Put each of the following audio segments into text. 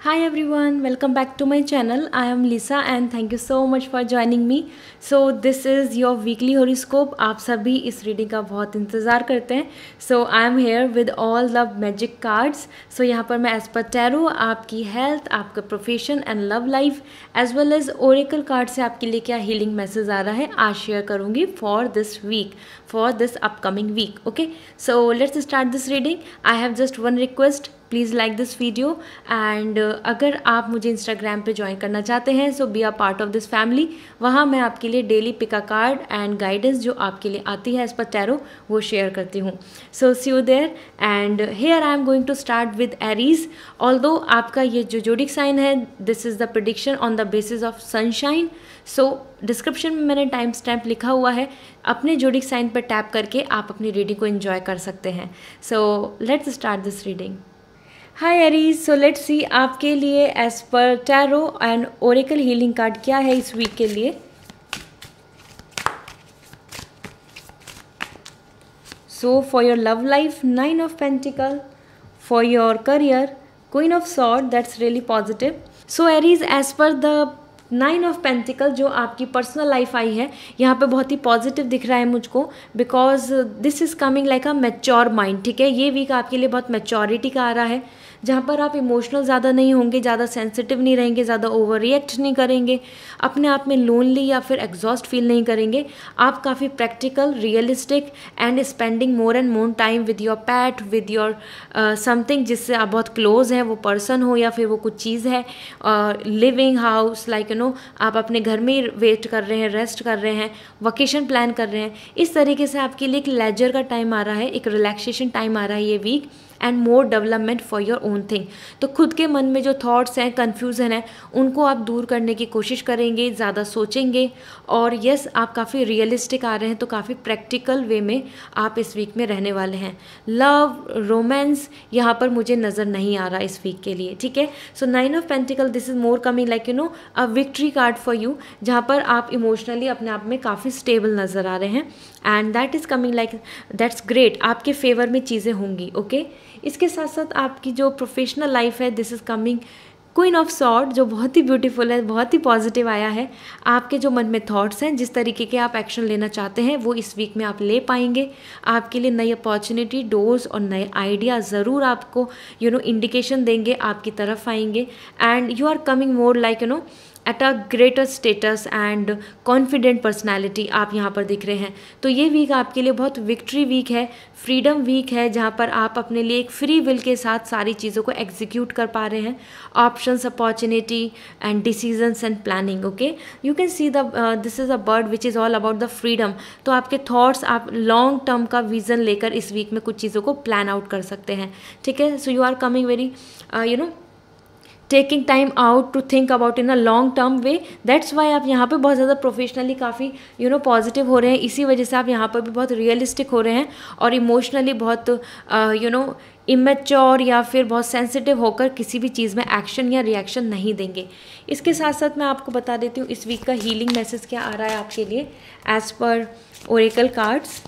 Hi everyone, welcome back to my channel. I am Lisa and thank you so much for joining me. So this is your weekly horoscope. आप सभी इस reading का बहुत इंतज़ार करते हैं. So I am here with all the magic cards. So यहाँ पर मैं as per tarot आपकी health, आपका profession and love life as well as oracle card से आपके लिए क्या healing message आ रहा है आज शेयर करूँगी for this week, for this upcoming week. Okay, so let's start this reading. I have just one request. Please like this video and अगर आप मुझे इंस्टाग्राम पे ज्वाइन करना चाहते हैं so be a part of this family. वहाँ मैं आपके लिए daily pick a card and guidance जो आपके लिए आती है एज पर टैरो वो शेयर करती हूँ. So see you there and here I am going to start with Aries. Although आपका ये जो जोडिक साइन है this is the prediction on the basis of sunshine. So description में मैंने time stamp लिखा हुआ है. अपने जोडिक साइन पर टैप करके आप अपनी रीडिंग को एंजॉय कर सकते हैं. So let's start this reading. Hi Aries, so let's see आपके लिए as per tarot and oracle healing card क्या है इस वीक के लिए. So for your love life 9 of pentacle, for your career queen of sword, that's really positive. So Aries as per the 9 of pentacle जो आपकी personal life I है यहाँ पे बहुत ही पॉजिटिव दिख रहा है मुझको because this is coming like a mature mind. ठीक है, ये वीक आपके लिए बहुत मैच्योरिटी का आ रहा है जहाँ पर आप इमोशनल ज़्यादा नहीं होंगे, ज़्यादा सेंसिटिव नहीं रहेंगे, ज़्यादा ओवर रिएक्ट नहीं करेंगे, अपने आप में लोनली या फिर एग्जॉस्ट फील नहीं करेंगे. आप काफ़ी practical, realistic and spending more and more time with your PAT, with your something जिससे आप बहुत क्लोज हैं, वो पर्सन हो या फिर वो कुछ चीज़ है. लिविंग हाउस लाइक आप अपने घर में वेट कर रहे हैं, रेस्ट कर रहे हैं, वकेशन प्लान कर रहे हैं. इस तरीके से आपके लिए एक लेजर का टाइम आ रहा है, एक रिलैक्सेशन टाइम आ रहा है ये week and more development for your own thing. तो खुद के मन में जो थॉट्स हैं, कन्फ्यूज़न है, उनको आप दूर करने की कोशिश करेंगे, ज़्यादा सोचेंगे. और यस, आप काफ़ी रियलिस्टिक आ रहे हैं तो काफ़ी प्रैक्टिकल वे में आप इस वीक में रहने वाले हैं. लव, रोमांस यहाँ पर मुझे नज़र नहीं आ रहा इस वीक के लिए. ठीक है, सो 9 of Pentacle this is more coming like a victory card for you जहाँ पर आप इमोशनली अपने आप में काफ़ी स्टेबल नज़र आ रहे हैं and that is coming like that's great. आपके फेवर में चीज़ें होंगी. ओके, इसके साथ साथ आपकी जो प्रोफेशनल लाइफ है this is coming queen of sword जो बहुत ही ब्यूटीफुल है, बहुत ही पॉजिटिव आया है. आपके जो मन में थॉट्स हैं, जिस तरीके के आप एक्शन लेना चाहते हैं वो इस वीक में आप ले पाएंगे. आपके लिए नई अपॉर्चुनिटी, डोर्स और नए आइडिया ज़रूर आपको इंडिकेशन देंगे, आपकी तरफ आएंगे and you are coming more like at a greater status and confident personality आप यहाँ पर दिख रहे हैं. तो ये वीक आपके लिए बहुत विक्ट्री वीक है, फ्रीडम वीक है जहाँ पर आप अपने लिए एक फ्री विल के साथ सारी चीज़ों को एग्जीक्यूट कर पा रहे हैं. Options, opportunity and decisions and planning. Okay, you can see this is a bird which is all about the freedom. तो आपके थॉट्स, आप लॉन्ग टर्म का विजन लेकर इस वीक में कुछ चीज़ों को प्लान आउट कर सकते हैं. ठीक है, so you are coming very taking time out to think about in a long term way. That's why आप यहाँ पे बहुत ज़्यादा प्रोफेशनली काफ़ी पॉजिटिव हो रहे हैं. इसी वजह से आप यहाँ पर भी बहुत रियलिस्टिक हो रहे हैं और इमोशनली बहुत इमेच्योर या फिर बहुत सेंसिटिव होकर किसी भी चीज़ में एक्शन या रिएक्शन नहीं देंगे. इसके साथ साथ मैं आपको बता देती हूँ इस वीक का हीलिंग मैसेज क्या आ रहा है आपके लिए as per oracle cards.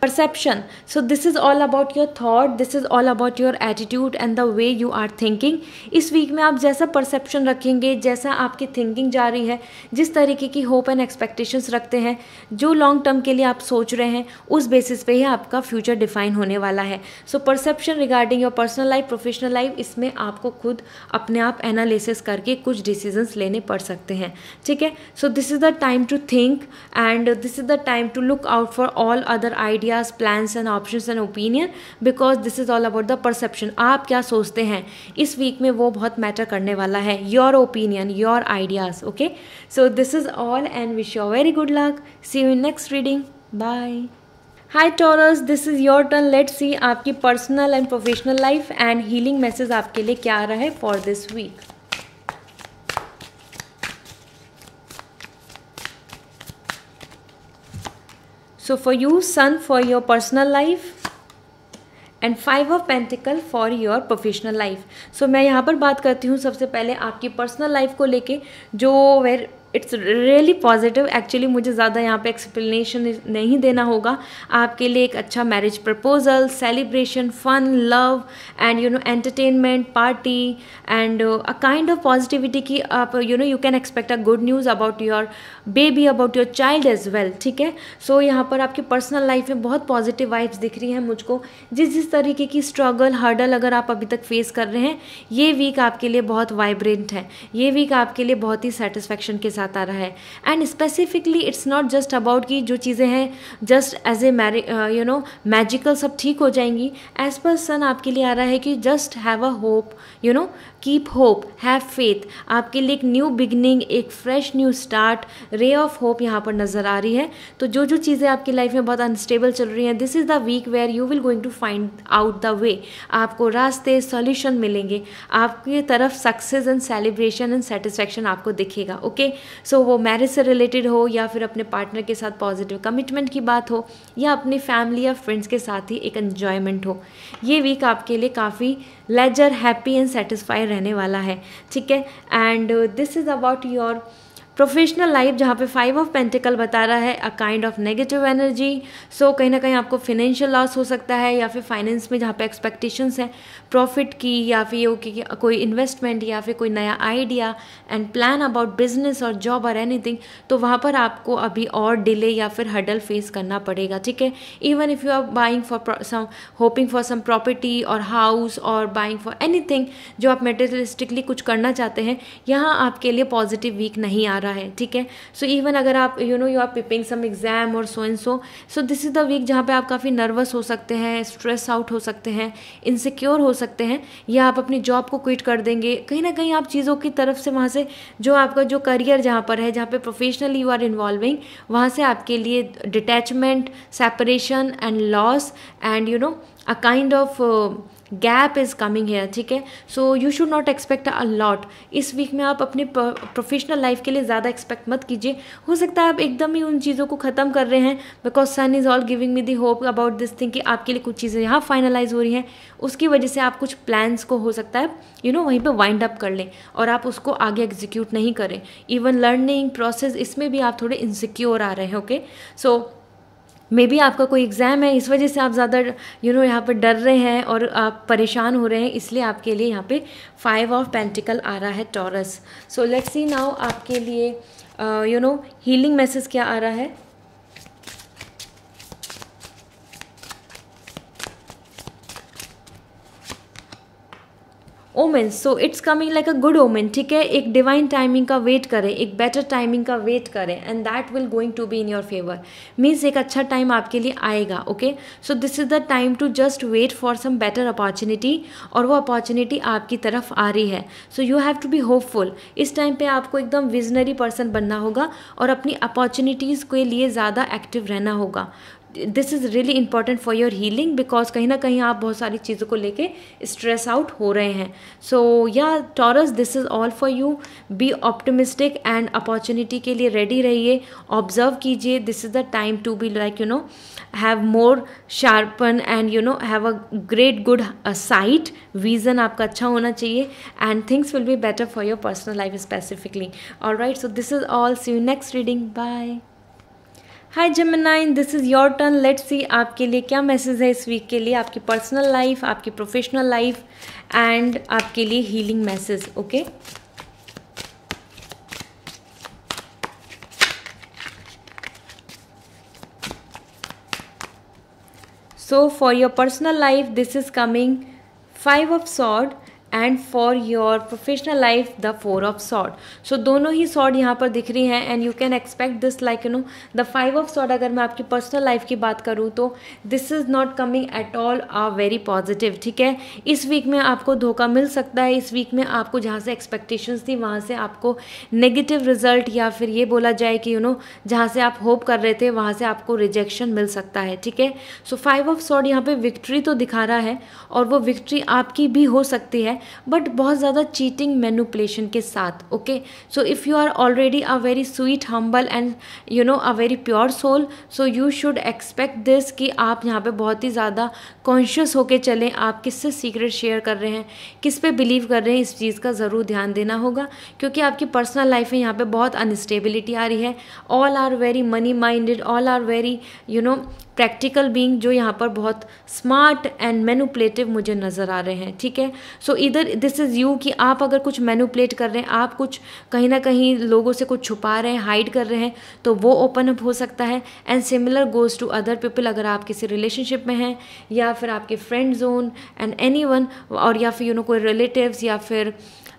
Perception. So this is all about your thought, this is all about your attitude and the way you are thinking. इस वीक में आप जैसा परसेप्शन रखेंगे, जैसा आपकी थिंकिंग जा रही है, जिस तरीके की होप एंड एक्सपेक्टेशंस रखते हैं, जो लॉन्ग टर्म के लिए आप सोच रहे हैं, उस बेसिस पे ही आपका फ्यूचर डिफाइन होने वाला है. So perception regarding your personal life, professional life, इसमें आपको खुद अपने आप एनालिसिस करके कुछ डिसीजंस लेने पड़ सकते हैं. ठीक है, so this is the time to think and this is the time to look out for all other idea, plans and options and opinion because this is all about the perception. आप क्या सोचते हैं इस week में वो बहुत matter करने वाला है. Your opinion, your ideas. Okay, so this is all and wish you very good luck. See you in next reading. Bye. Hi Taurus, this is your turn. Let's see आपकी personal and professional life and healing message आपके लिए क्या आ रहा है for this week. So for you, Sun for your personal life and 5 of pentacle for your professional life. So मैं यहाँ पर बात करती हूँ सबसे पहले आपकी पर्सनल लाइफ को लेके जो इट्स रियली पॉजिटिव। एक्चुअली मुझे ज़्यादा यहाँ पे एक्सप्लेनेशन नहीं देना होगा। आपके लिए एक अच्छा marriage proposal, celebration, fun, love and entertainment, party and a kind of positivity की आप you can expect a good news about your baby, about your child as well. ठीक है, सो यहाँ पर आपकी पर्सनल लाइफ में बहुत पॉजिटिव वाइब्स दिख रही हैं मुझको। जिस तरीके की स्ट्रगल, हर्डल अगर आप अभी तक फेस कर रहे हैं, ये वीक आपके लिए बहुत वाइब्रेंट है, ये वीक आपके लिए बहुत ही सेटिस्फैक्शन के साथ आ रहा है। And specifically it's not just about कि जो चीज़ें हैं जस्ट एज ए मैजिकल सब ठीक हो जाएंगी। एज पर सन आपके लिए आ रहा है कि just have a hope, keep hope, have faith. आपके लिए एक न्यू बिगनिंग, एक fresh new start, ray of hope यहाँ पर नज़र आ रही है। तो जो चीज़ें आपकी लाइफ में बहुत अनस्टेबल चल रही हैं, this is the week where you will going to find out the way. आपको रास्ते, सॉल्यूशन मिलेंगे, आपकी तरफ success and celebration and satisfaction आपको दिखेगा। ओके, सो वो मैरिज से रिलेटेड हो या फिर अपने पार्टनर के साथ पॉजिटिव कमिटमेंट की बात हो या अपनी फैमिली या फ्रेंड्स के साथ ही एक एन्जॉयमेंट हो, ये वीक आपके लिए काफ़ी लेजर, हैप्पी एंड सेटिस्फाई रहने वाला है। ठीक है, and this is about your professional life, जहाँ पे 5 ऑफ पेंटिकल बता रहा है a kind of negative energy. So कहीं ना कहीं आपको फिनेंशियल लॉस हो सकता है, या फिर फाइनेंस में जहाँ पे एक्सपेक्टेशंस हैं प्रॉफिट की, या फिर ये कि कोई इन्वेस्टमेंट या फिर कोई नया idea and plan about business और जॉब और एनीथिंग, तो वहाँ पर आपको अभी और डिले या फिर हडल फेस करना पड़ेगा। ठीक है, even if you are buying for some, hoping for some property और हाउस और बाइंग फॉर एनीथिंग, जो आप मेटेरियलिस्टिकली कुछ करना चाहते हैं, यहाँ आपके लिए पॉजिटिव वीक नहीं आ रहा है। ठीक है, सो इवन अगर आप you are preparing some exam और so and so this is the week जहाँ पे आप काफ़ी नर्वस हो सकते हैं, स्ट्रेस आउट हो सकते हैं, इनसिक्योर हो सकते हैं, या आप अपनी जॉब को क्विट कर देंगे। कहीं ना कहीं आप चीज़ों की तरफ से वहाँ से जो आपका जो करियर जहाँ पर है, जहाँ पे प्रोफेशनली यू आर इन्वॉल्विंग, वहाँ से आपके लिए detachment, separation and loss and a kind of gap is coming here. ठीक है, so you should not expect a lot. इस वीक में आप अपने प्रोफेशनल लाइफ के लिए ज़्यादा एक्सपेक्ट मत कीजिए। हो सकता है आप एकदम ही उन चीज़ों को ख़त्म कर रहे हैं, because sun is all giving me the hope about this thing कि आपके लिए कुछ चीज़ें यहाँ फाइनलाइज हो रही हैं, उसकी वजह से आप कुछ प्लान्स को हो सकता है वहीं पे वाइंड अप कर लें और आप उसको आगे एग्जीक्यूट नहीं करें। इवन लर्निंग प्रोसेस, इसमें भी आप थोड़े इनसिक्योर आ रहे हैं। ओके, सो मे बी आपका कोई एग्ज़ाम है, इस वजह से आप ज़्यादा यहाँ पर डर रहे हैं और आप परेशान हो रहे हैं, इसलिए आपके लिए यहाँ पे 5 ऑफ पेंटिकल आ रहा है, Taurus. So let's see now आपके लिए हीलिंग मैसेज क्या आ रहा है। Omen, so it's coming like a good omen. ठीक है, एक डिवाइन टाइमिंग का वेट करें, एक बेटर टाइमिंग का वेट करें, and that will going to be in your favour. Means एक अच्छा टाइम आपके लिए आएगा। Okay, so this is the time to just wait for some better opportunity, और वो अपॉर्चुनिटी आपकी तरफ आ रही है। So you have to be hopeful. इस टाइम पे आपको एकदम विजनरी पर्सन बनना होगा और अपनी अपॉर्चुनिटीज़ के लिए ज़्यादा एक्टिव रहना होगा। This is really important for your healing, because कहीं ना कहीं आप बहुत सारी चीज़ों को लेके स्ट्रेस आउट हो रहे हैं। So yeah Taurus, this is all for you. Be optimistic and opportunity के लिए रेडी रहिए, ऑब्जर्व कीजिए। This is the time to be like have more sharpen and have a great good sight, vision आपका अच्छा होना चाहिए, and things will be better for your personal life specifically. Alright, so this is all. See you next reading, bye. Hi Gemini, this is your turn. Let's see आपके लिए क्या message है इस week के लिए, आपकी पर्सनल लाइफ, आपकी professional life and आपके लिए healing message. Okay, so for your personal life this is coming 5 of sword, and for your professional life the 4 of sword. So दोनों ही सॉर्ड यहाँ पर दिख रही हैं, and you can expect this like the 5 of sword. अगर मैं आपकी पर्सनल लाइफ की बात करूँ तो this is not coming at all uh very positive. ठीक है, इस वीक में आपको धोखा मिल सकता है। इस वीक में आपको जहाँ से एक्सपेक्टेशंस थी वहाँ से आपको नेगेटिव रिजल्ट, या फिर ये बोला जाए कि जहाँ से आप होप कर रहे थे वहाँ से आपको रिजेक्शन मिल सकता है। ठीक है, सो 5 ऑफ सॉर्ड यहाँ पे विक्ट्री तो दिखा रहा है, और वो विक्ट्री आपकी भी हो सकती है, बट बहुत ज़्यादा चीटिंग मैनिपुलेशन के साथ, okay. So if you are already a very sweet humble and you know a very pure soul, so you should expect this कि आप यहाँ पे बहुत ही ज़्यादा कॉन्शियस होके चलें, आप किससे सीक्रेट शेयर कर रहे हैं, किस पे बिलीव कर रहे हैं, इस चीज़ का ज़रूर ध्यान देना होगा, क्योंकि आपकी पर्सनल लाइफ में यहाँ पे बहुत अनस्टेबिलिटी आ रही है। All are very money minded, all are very you know practical being, जो यहाँ पर बहुत स्मार्ट एंड मैनिपुलेटिव मुझे नज़र आ रहे हैं, ठीक है। सो इधर दिस इज़ यू कि आप अगर कुछ मैनिपुलेट कर रहे हैं, आप कुछ कहीं ना कहीं लोगों से कुछ छुपा रहे हैं, हाइड कर रहे हैं, तो वो ओपन अप हो सकता है। And similar goes to other people, अगर आप किसी रिलेशनशिप में हैं या फिर आपके फ्रेंड जोन एंड एनीवन, और या फिर यू नो कोई रिलेटिव्स या फिर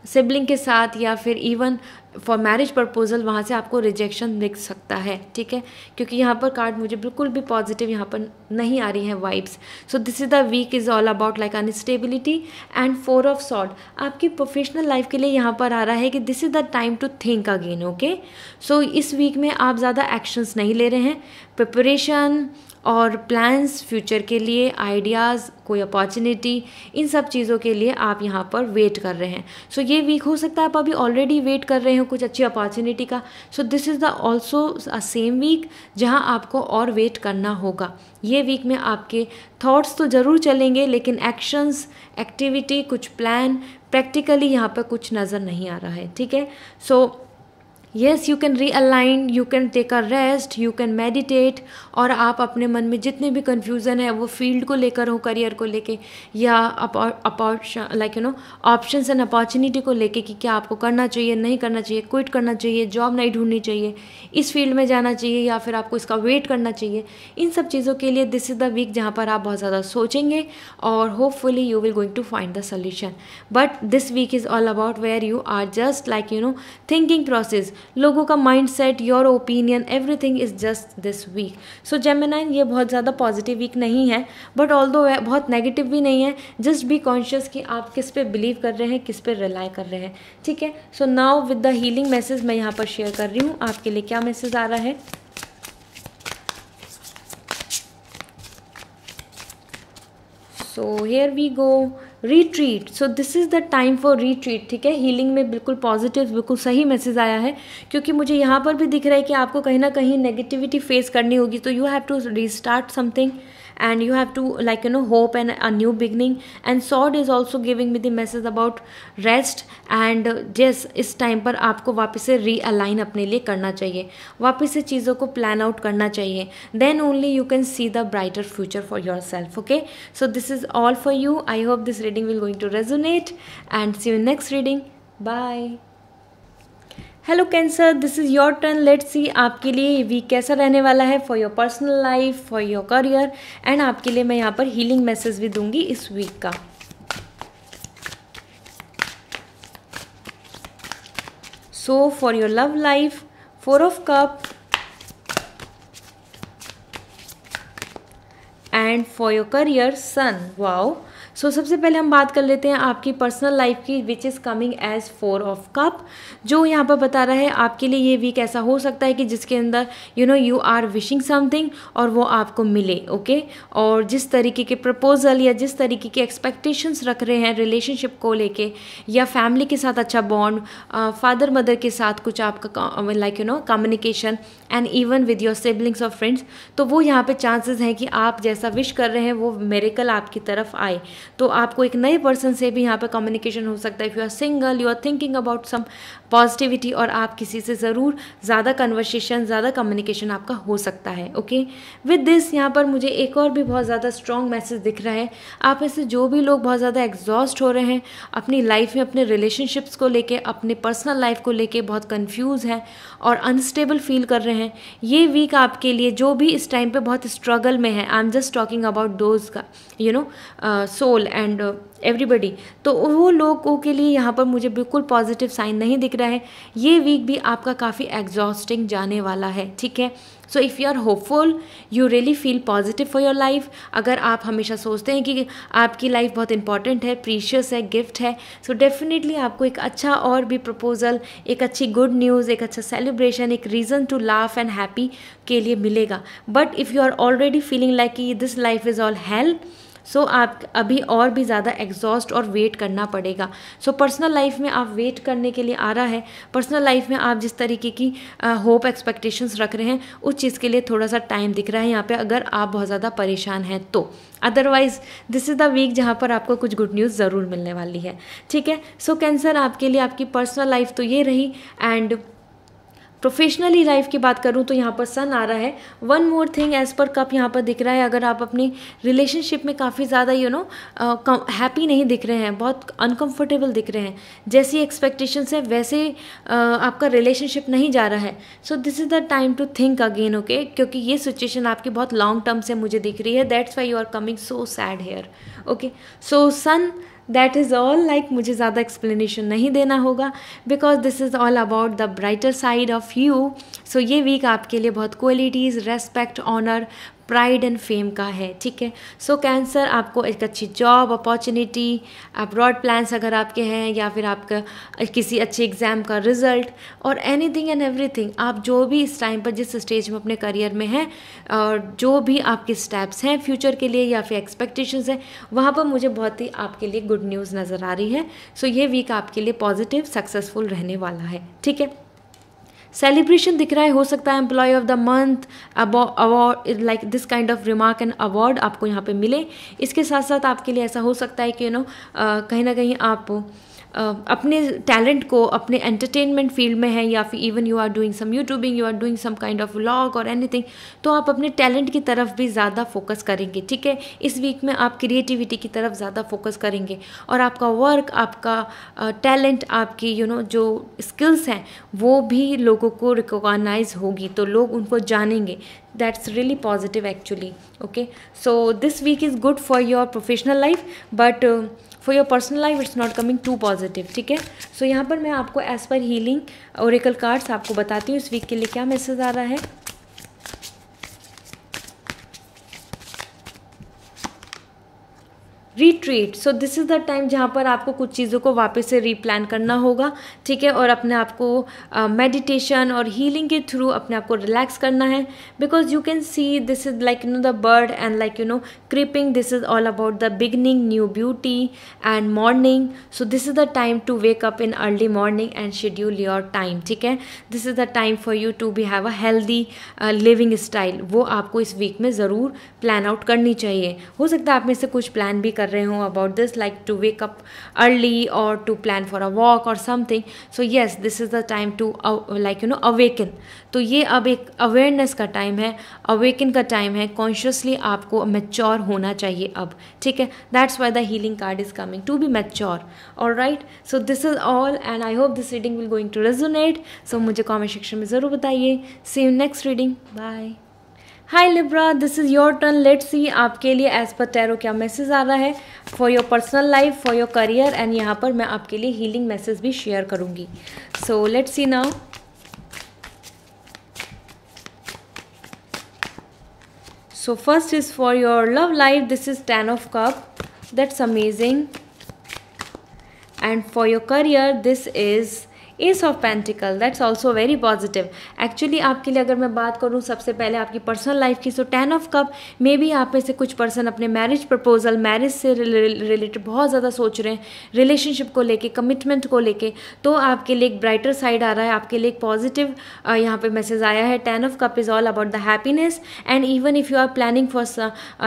सिबलिंग के साथ, या फिर इवन फॉर मैरिज प्रपोजल, वहाँ से आपको रिजेक्शन मिल सकता है, ठीक है। क्योंकि यहाँ पर कार्ड मुझे बिल्कुल भी पॉजिटिव यहाँ पर नहीं आ रही है vibes. So this is the week is all about like unstability and 4 of sword. आपकी प्रोफेशनल लाइफ के लिए यहाँ पर आ रहा है कि this is the time to think again, okay. So इस वीक में आप ज़्यादा एक्शंस नहीं ले रहे हैं, प्रिपरेशन और प्लान्स फ्यूचर के लिए, आइडियाज़, कोई अपॉर्चुनिटी, इन सब चीज़ों के लिए आप यहाँ पर वेट कर रहे हैं। सो ये वीक हो सकता है आप अभी ऑलरेडी वेट कर रहे हो कुछ अच्छी अपॉर्चुनिटी का। So this is the also a same week जहाँ आपको और वेट करना होगा। ये वीक में आपके थॉट्स तो ज़रूर चलेंगे, लेकिन एक्शंस, एक्टिविटी, कुछ प्लान, प्रैक्टिकली यहाँ पर कुछ नज़र नहीं आ रहा है, ठीक है। So yes, you can realign, you can take a rest, you can meditate, और आप अपने मन में जितने भी कन्फ्यूज़न है वो फील्ड को लेकर हो, करियर को लेके, या like you no options and opportunity को लेके कि क्या आपको करना चाहिए, नहीं करना चाहिए, क्विट करना चाहिए, जॉब नहीं ढूंढनी चाहिए, इस फील्ड में जाना चाहिए, या फिर आपको इसका वेट करना चाहिए। इन सब चीज़ों के लिए दिस इज़ द वीक जहाँ पर आप बहुत ज़्यादा सोचेंगे और hopefully you will going to find the solution. But this week is all about where you are just like you know thinking process, लोगों का mindset, your opinion, everything is just this week. So Gemini, ये बहुत ज़्यादा positive week नहीं है, but although बहुत negative भी नहीं है। जस्ट बी कॉन्शियस कि आप किस पे बिलीव कर रहे हैं, किस पे रिलाई कर रहे हैं, ठीक है। So now with the healing message मैं यहाँ पर शेयर कर रही हूँ आपके लिए क्या मैसेज आ रहा है। So here we go, retreat. So this is the time for retreat, ठीक है। हीलिंग में बिल्कुल पॉजिटिव, बिल्कुल सही मैसेज आया है, क्योंकि मुझे यहाँ पर भी दिख रहा है कि आपको कहीं ना कहीं नेगेटिविटी फेस करनी होगी, तो you have to restart something and you have to like you know hope and a new beginning. And sword is also giving me the message about rest and yes, इस time पर आपको वापस से realign अपने लिए करना चाहिए, वापस से चीज़ों को प्लान आउट करना चाहिए, then only you can see the brighter future for yourself, okay. So this is all for you. I hope this reading will going to resonate and see you in next reading. Bye. Hello cancer, this is your turn. Let's see आपके लिए ये week कैसा रहने वाला है for your personal life, for your career, and आपके लिए मैं यहाँ पर हीलिंग मैसेज भी दूंगी इस वीक का। सो for your love life, 4 of cup, and for your career, sun. Wow. So सबसे पहले हम बात कर लेते हैं आपकी पर्सनल लाइफ की, which is coming as 4 of cup, जो यहाँ पर बता रहा है आपके लिए ये वीक ऐसा हो सकता है कि जिसके अंदर you know you are wishing something और वो आपको मिले, ओके। और जिस तरीके के प्रपोजल या जिस तरीके के एक्सपेक्टेशंस रख रहे हैं रिलेशनशिप को लेके, या फैमिली के साथ अच्छा बॉन्ड, फादर मदर के साथ कुछ आपका like you no communication, and even with your siblings और फ्रेंड्स, तो वो यहाँ पे चांसेस हैं कि आप जैसा विश कर रहे हैं वो मिरेकल आपकी तरफ आए। तो आपको एक नए पर्सन से भी यहाँ पे कम्युनिकेशन हो सकता है। If you are single, you are thinking about some positivity, और आप किसी से ज़रूर ज़्यादा कन्वर्सेशन, ज़्यादा कम्युनिकेशन आपका हो सकता है, ओके। विद दिस यहाँ पर मुझे एक और भी बहुत ज़्यादा स्ट्रॉन्ग मैसेज दिख रहा है। आप ऐसे जो भी लोग बहुत ज़्यादा एग्जॉस्ट हो रहे हैं अपनी लाइफ में, अपने रिलेशनशिप्स को लेके, अपने पर्सनल लाइफ को लेके बहुत कन्फ्यूज़ हैं और अनस्टेबल फील कर रहे हैं, ये वीक आपके लिए, जो भी इस टाइम पे बहुत स्ट्रगल में है, I am just talking about those का you know soul and everybody, तो वो लोगों के लिए यहाँ पर मुझे बिल्कुल पॉजिटिव साइन नहीं दिख रहा है। ये वीक भी आपका काफ़ी एग्जॉस्टिंग जाने वाला है, ठीक है। So if you are hopeful, you really feel positive for your life, अगर आप हमेशा सोचते हैं कि आपकी लाइफ बहुत इंपॉर्टेंट है, प्रीशियस है, गिफ्ट है, सो डेफिनेटली आपको एक अच्छा और भी प्रपोजल, एक अच्छी गुड न्यूज़, एक अच्छा सेलिब्रेशन, एक reason to laugh and happy के लिए मिलेगा। But if you are already feeling like कि this life is all help, so आप अभी और भी ज़्यादा एग्जॉस्ट और वेट करना पड़ेगा। सो पर्सनल लाइफ में आप वेट करने के लिए आ रहा है, पर्सनल लाइफ में आप जिस तरीके की होप एक्सपेक्टेशंस रख रहे हैं उस चीज़ के लिए थोड़ा सा टाइम दिख रहा है यहाँ पे, अगर आप बहुत ज़्यादा परेशान हैं तो। Otherwise this is the week जहाँ पर आपको कुछ गुड न्यूज़ ज़रूर मिलने वाली है, ठीक है। सो कैंसर, आपके लिए आपकी पर्सनल लाइफ तो ये रही, एंड प्रोफेशनली लाइफ की बात करूँ तो यहाँ पर सन आ रहा है। One more thing as per cup यहाँ पर दिख रहा है, अगर आप अपनी रिलेशनशिप में काफ़ी ज़्यादा हैप्पी नहीं दिख रहे हैं, बहुत अनकंफर्टेबल दिख रहे हैं, जैसी एक्सपेक्टेशंस है वैसे आपका रिलेशनशिप नहीं जा रहा है, so this is the time to think again, okay, क्योंकि ये सिचुएशन आपकी बहुत लॉन्ग टर्म से मुझे दिख रही है, that's why you are coming so sad here, okay. So sun, that is all, like मुझे ज़्यादा एक्सप्लेनेशन नहीं देना होगा, because this is all about the brighter side of you. So ये वीक आपके लिए बहुत qualities, respect, honour, pride and fame का है, ठीक है। सो कैंसर, आपको एक अच्छी जॉब अपॉर्चुनिटी, अब्रॉड प्लान्स अगर आपके हैं, या फिर आपका किसी अच्छे एग्ज़ाम का रिजल्ट, और एनीथिंग एंड एवरीथिंग, आप जो भी इस टाइम पर जिस स्टेज में अपने करियर में हैं, और जो भी आपके स्टेप्स हैं फ्यूचर के लिए या फिर एक्सपेक्टेशंस हैं, वहाँ पर मुझे बहुत ही आपके लिए गुड न्यूज़ नज़र आ रही है। सो ये वीक आपके लिए पॉजिटिव, सक्सेसफुल रहने वाला है, ठीक है। सेलिब्रेशन दिख रहा है, हो सकता है employee of the month award, like this kind of remark and award आपको यहाँ पे मिले। इसके साथ साथ आपके लिए ऐसा हो सकता है कि कहीं ना कहीं आप अपने टैलेंट को अपने एंटरटेनमेंट फील्ड में है, या फिर even you are doing some YouTubing, you are doing some kind of vlog और एनीथिंग, तो आप अपने टैलेंट की तरफ भी ज़्यादा फोकस करेंगे, ठीक है। इस वीक में आप क्रिएटिविटी की तरफ ज़्यादा फोकस करेंगे, और आपका वर्क, आपका टैलेंट, आपकी जो स्किल्स हैं वो भी लोगों को रिकॉग्नाइज होगी, तो लोग उनको जानेंगे। That's really positive actually, okay. So this week is good for your professional life, but for your personal life it's not coming too positive, ठीक है। So यहाँ पर मैं आपको as per healing oracle cards आपको बताती हूँ इस वीक के लिए क्या मैसेज आ रहा है। Retreat, so this is the time जहाँ पर आपको कुछ चीज़ों को वापस से रीप्लान करना होगा, ठीक है, और अपने आप को मेडिटेशन और हीलिंग के थ्रू अपने आप को रिलैक्स करना है, because you can see this is like the bird and like creeping, this is all about the beginning, new beauty and morning. So this is the time to wake up in early morning and schedule your time, ठीक है। This is the time for you to be have a healthy living style, वो आपको इस week में ज़रूर plan out करनी चाहिए। हो सकता है आप में से कुछ प्लान भी कर रहे हो about this, like to wake up early और to plan for a walk और something. So yes, this is the time to awaken. तो ये अब एक अवेयरनेस का टाइम है, अवेकन का टाइम है, कॉन्शियसली आपको मैच्योर होना चाहिए अब, ठीक है। That's why the healing card is coming to be mature, alright. So this is all and I hope this reading will going to resonate. So मुझे कॉमेंट सेक्शन में ज़रूर बताइए। See you next reading, bye. Hi Libra, this is your turn. Let's see आपके लिए as per tarot क्या message आ रहा है for your personal life, for your career, and यहाँ पर मैं आपके लिए हीलिंग मैसेज भी शेयर करूँगी। सो let's see now. So first is for your love life, this is 10 of Cup, that's amazing. And for your career, this is S of pentacle, that's also very positive. Actually आपके लिए अगर मैं बात करूँ सबसे पहले आपकी पर्सनल लाइफ की, सो 10 of Cup मे भी आप में से कुछ पर्सन अपने मैरिज प्रपोजल, मैरिज से रिलेटेड बहुत ज़्यादा सोच रहे हैं, रिलेशनशिप को लेके, कमिटमेंट को लेके, तो आपके लिए एक ब्राइटर साइड आ रहा है, आपके लिए एक पॉजिटिव यहाँ पे मैसेज आया है। 10 of Cup is all about the happiness, and even if you are planning for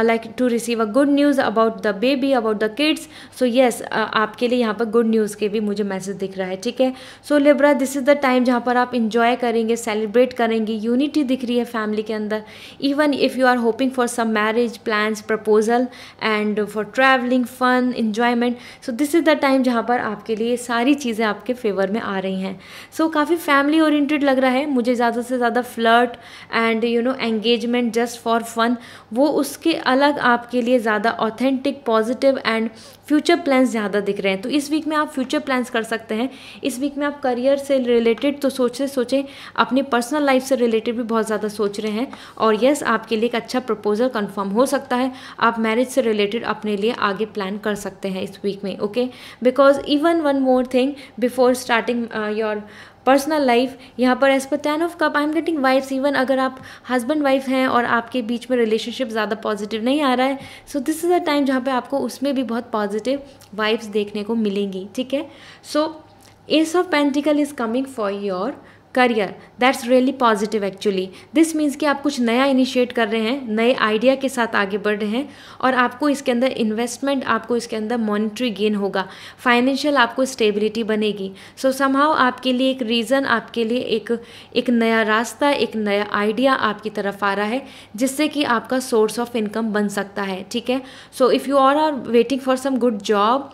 like to receive a good news about the baby, about the kids, so yes आपके लिए यहाँ पर गुड न्यूज़ के भी मुझे message दिख रहा है, ठीक है। So Libra, this is the time जहाँ पर आप इंजॉय करेंगे, सेलिब्रेट करेंगे, यूनिटी दिख रही है फैमिली के अंदर, even if you are hoping for some marriage plans, proposal and for travelling, fun, enjoyment. So this is the time जहाँ पर आपके लिए सारी चीज़ें आपके फेवर में आ रही हैं। सो काफ़ी फैमिली ओरिएंटेड लग रहा है मुझे, ज़्यादा से ज़्यादा flirt and engagement just for fun, वो उसके अलग आपके लिए ज़्यादा authentic, positive and future plans ज़्यादा दिख रहे हैं। तो इस वीक में आप फ्यूचर प्लान्स कर सकते हैं। इस वीक में आप करियर से रिलेटेड तो सोचें, अपनी पर्सनल लाइफ से रिलेटेड भी बहुत ज़्यादा सोच रहे हैं, और यस आपके लिए एक अच्छा प्रपोजल कंफर्म हो सकता है। आप मैरिज से रिलेटेड अपने लिए आगे प्लान कर सकते हैं इस वीक में, okay. Because even one more thing before starting your personal life, यहाँ पर as per 10 of cup I am getting vibes, even अगर आप हस्बैंड वाइफ हैं और आपके बीच में रिलेशनशिप ज़्यादा पॉजिटिव नहीं आ रहा है, so this is a time जहाँ पे आपको उसमें भी बहुत पॉजिटिव वाइब्स देखने को मिलेंगी, ठीक है। So ace of pentacle is coming for your career, that's really positive actually. This means कि आप कुछ नया इनिशिएट कर रहे हैं, नए आइडिया के साथ आगे बढ़ रहे हैं और आपको इसके अंदर इन्वेस्टमेंट, आपको इसके अंदर मॉनिटरी गेन होगा, फाइनेंशियल आपको स्टेबिलिटी बनेगी। सो समहाउ आपके लिए एक रीज़न, आपके लिए एक नया रास्ता, एक नया आइडिया आपकी तरफ आ रहा है जिससे कि आपका सोर्स ऑफ इनकम बन सकता है, ठीक है। So if you are waiting for some good job,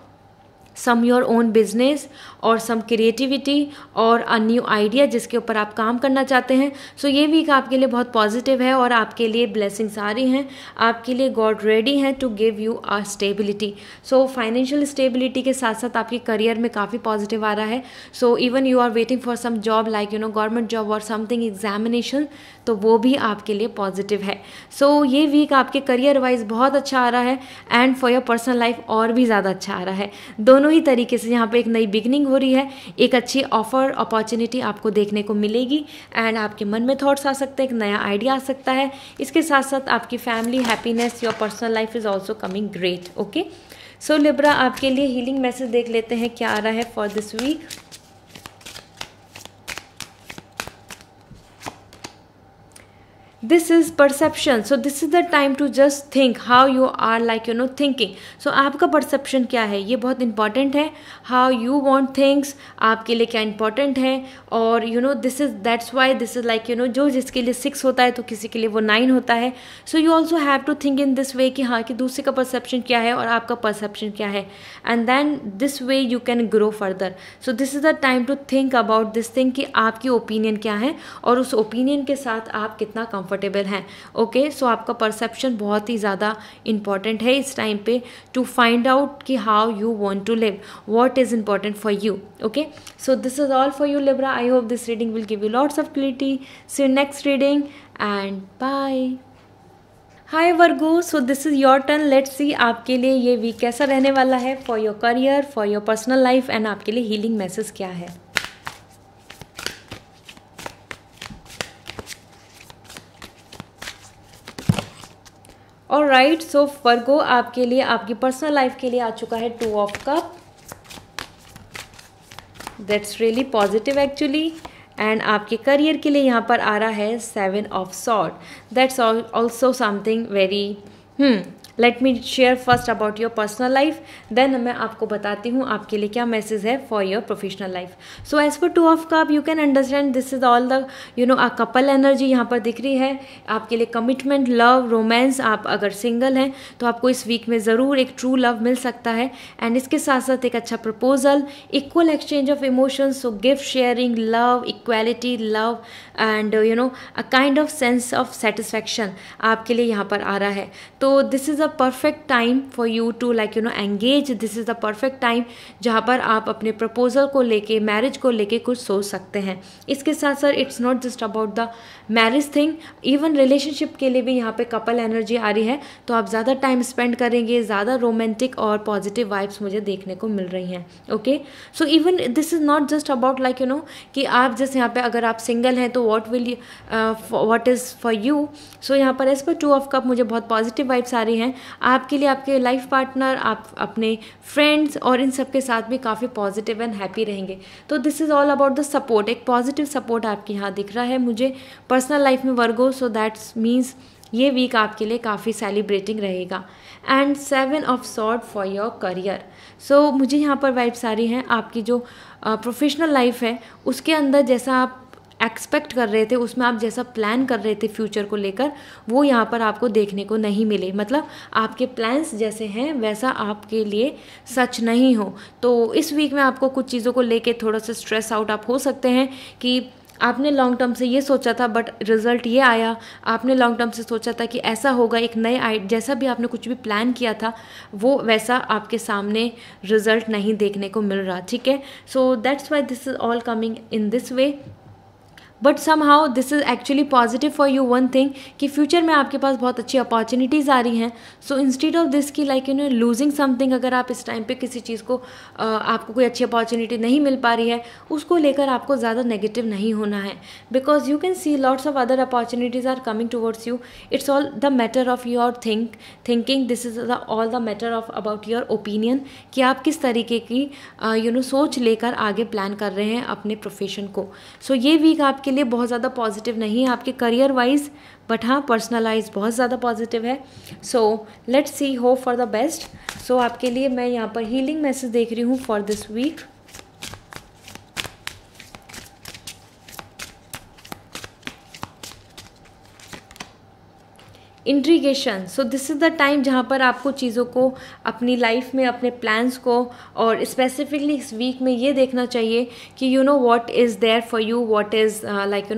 some your own business और सम क्रिएटिविटी और अ न्यू आइडिया जिसके ऊपर आप काम करना चाहते हैं, सो ये वीक आपके लिए बहुत पॉजिटिव है और आपके लिए ब्लेसिंग्स आ रही हैं, आपके लिए गॉड रेडी हैं to give you a stability. So financial stability के साथ साथ आपके करियर में काफ़ी पॉजिटिव आ रहा है। So even you are waiting for some job like government job और समथिंग एग्जामिनेशन, तो वो भी आपके लिए पॉजिटिव है। सो ये वीक आपके करियर वाइज बहुत अच्छा आ रहा है and for your personal life और भी ज़्यादा अच्छा आ रहा है। दोनों ही तरीके से यहाँ पे एक नई बिगनिंग हो रही है, एक अच्छी ऑफर अपॉर्चुनिटी आपको देखने को मिलेगी एंड आपके मन में थॉट्स आ सकते हैं, एक नया आइडिया आ सकता है। इसके साथ साथ आपकी family happiness, your personal life is also coming great, okay. So Libra, आपके लिए हीलिंग मैसेज देख लेते हैं क्या आ रहा है for this week. This is perception, so this is the time to just think how you are like thinking. So आपका परसेप्शन क्या है, ये बहुत इंपॉर्टेंट है। हाउ यू वॉन्ट थिंग्स, आपके लिए क्या इंपॉर्टेंट है, और this is that's why this is like जो जिसके लिए 6 होता है तो किसी के लिए वो 9 होता है। So you also have to think in this way कि हाँ, कि दूसरे का परसेप्शन क्या है और आपका परसेप्शन क्या है, and then this way you can grow further. So this is the time to think about this thing कि आपकी ओपिनियन क्या है और उस ओपिनियन के साथ आप कितना कंफर्टेबल हैं, ओके। सो आपका परसेप्शन बहुत ही ज़्यादा इंपॉर्टेंट है इस टाइम पे टू फाइंड आउट कि how you want to live, what is important for you, okay. So this is all for you Libra. I hope this reading will give you lots of clarity. See you next reading and bye. Hi Virgo, so this is your turn. Let's see आपके लिए ये week कैसा रहने वाला है for your career, for your personal life and आपके लिए healing message क्या है। ऑलराइट, सो वर्गो, आपके लिए आपकी पर्सनल लाइफ के लिए आ चुका है 2 of cup. That's really positive actually. And आपके करियर के लिए यहाँ पर आ रहा है 7 of sword. That's also something very let me share first about your personal life, then मैं आपको बताती हूँ आपके लिए क्या मैसेज है for your professional life. So as per 2 of cup you can understand this is all the a couple energy यहाँ पर दिख रही है। आपके लिए कमिटमेंट, लव, रोमांस, आप अगर सिंगल हैं तो आपको इस वीक में ज़रूर एक ट्रू लव मिल सकता है एंड इसके साथ साथ एक अच्छा proposal, equal exchange of emotions, so gift sharing, love, equality, love and a kind of sense of satisfaction आपके लिए यहाँ पर आ रहा है। तो this is perfect time for you to engage. This is the perfect time जहाँ पर आप अपने प्रपोजल को लेके, मैरिज को लेके कुछ सोच सकते हैं। इसके साथ साथ it's not just about the marriage thing, even relationship के लिए भी यहाँ पे कपल एनर्जी आ रही है, तो आप ज़्यादा टाइम स्पेंड करेंगे, ज़्यादा रोमांटिक और पॉजिटिव वाइब्स मुझे देखने को मिल रही हैं, okay. So even this is not just about कि आप जैसे यहाँ पे अगर आप सिंगल हैं तो व्हाट इज़ फॉर यू। सो यहाँ पर एज पर 2 ऑफ कप मुझे बहुत पॉजिटिव वाइब्स आ रही हैं आपके लिए। आपके लाइफ पार्टनर, आप अपने फ्रेंड्स और इन सब के साथ भी काफ़ी पॉजिटिव एंड हैप्पी रहेंगे। तो this is all about the support, एक पॉजिटिव सपोर्ट आपके यहाँ दिख रहा है मुझे पर्सनल लाइफ में वर्गो। सो दैट्स मीन्स ये वीक आपके लिए काफ़ी सेलिब्रेटिंग रहेगा। And 7 of sword for your career. So मुझे यहाँ पर वाइब्स आ रही हैं आपकी जो प्रोफेशनल लाइफ है उसके अंदर जैसा आप एक्सपेक्ट कर रहे थे, उसमें आप जैसा प्लान कर रहे थे फ्यूचर को लेकर, वो यहाँ पर आपको देखने को नहीं मिले। मतलब आपके प्लान्स जैसे हैं वैसा आपके लिए सच नहीं हो। तो इस वीक में आपको कुछ चीज़ों को लेके थोड़ा सा स्ट्रेस आउट आप हो सकते हैं कि आपने लॉन्ग टर्म से ये सोचा था बट रिज़ल्ट ये आया। आपने लॉन्ग टर्म से सोचा था कि ऐसा होगा, एक नए जैसा भी आपने कुछ भी प्लान किया था वो वैसा आपके सामने रिज़ल्ट नहीं देखने को मिल रहा, ठीक है। So that's why this is all coming in this way. But somehow this is actually positive for you one thing कि फ्यूचर में आपके पास बहुत अच्छी अपॉर्चुनिटीज़ आ रही हैं. सो इंस्टेड ऑफ दिस की लाइक लूजिंग समथिंग, अगर आप इस टाइम पे किसी चीज़ को आपको कोई अच्छी अपॉर्चुनिटी नहीं मिल पा रही है, उसको लेकर आपको ज़्यादा नेगेटिव नहीं होना है. Because you can see lots of other opportunities are coming towards you. It's all the matter of your thinking. This is all the matter of about your opinion कि आप किस तरीके की सोच लेकर आगे प्लान कर रहे हैं अपने प्रोफेशन को. सो ये वीक आपके लिए बहुत ज़्यादा पॉजिटिव नहीं है आपके करियर वाइज, बट हाँ पर्सनलाइज बहुत ज़्यादा पॉजिटिव है. So let's see, hope for the best. So आपके लिए मैं यहाँ पर हीलिंग मैसेज देख रही हूँ for this week. Integration. So this is the time जहाँ पर आपको चीज़ों को अपनी लाइफ में, अपने प्लान्स को, और स्पेसिफिकली इस वीक में ये देखना चाहिए कि you know what is there for you, what is like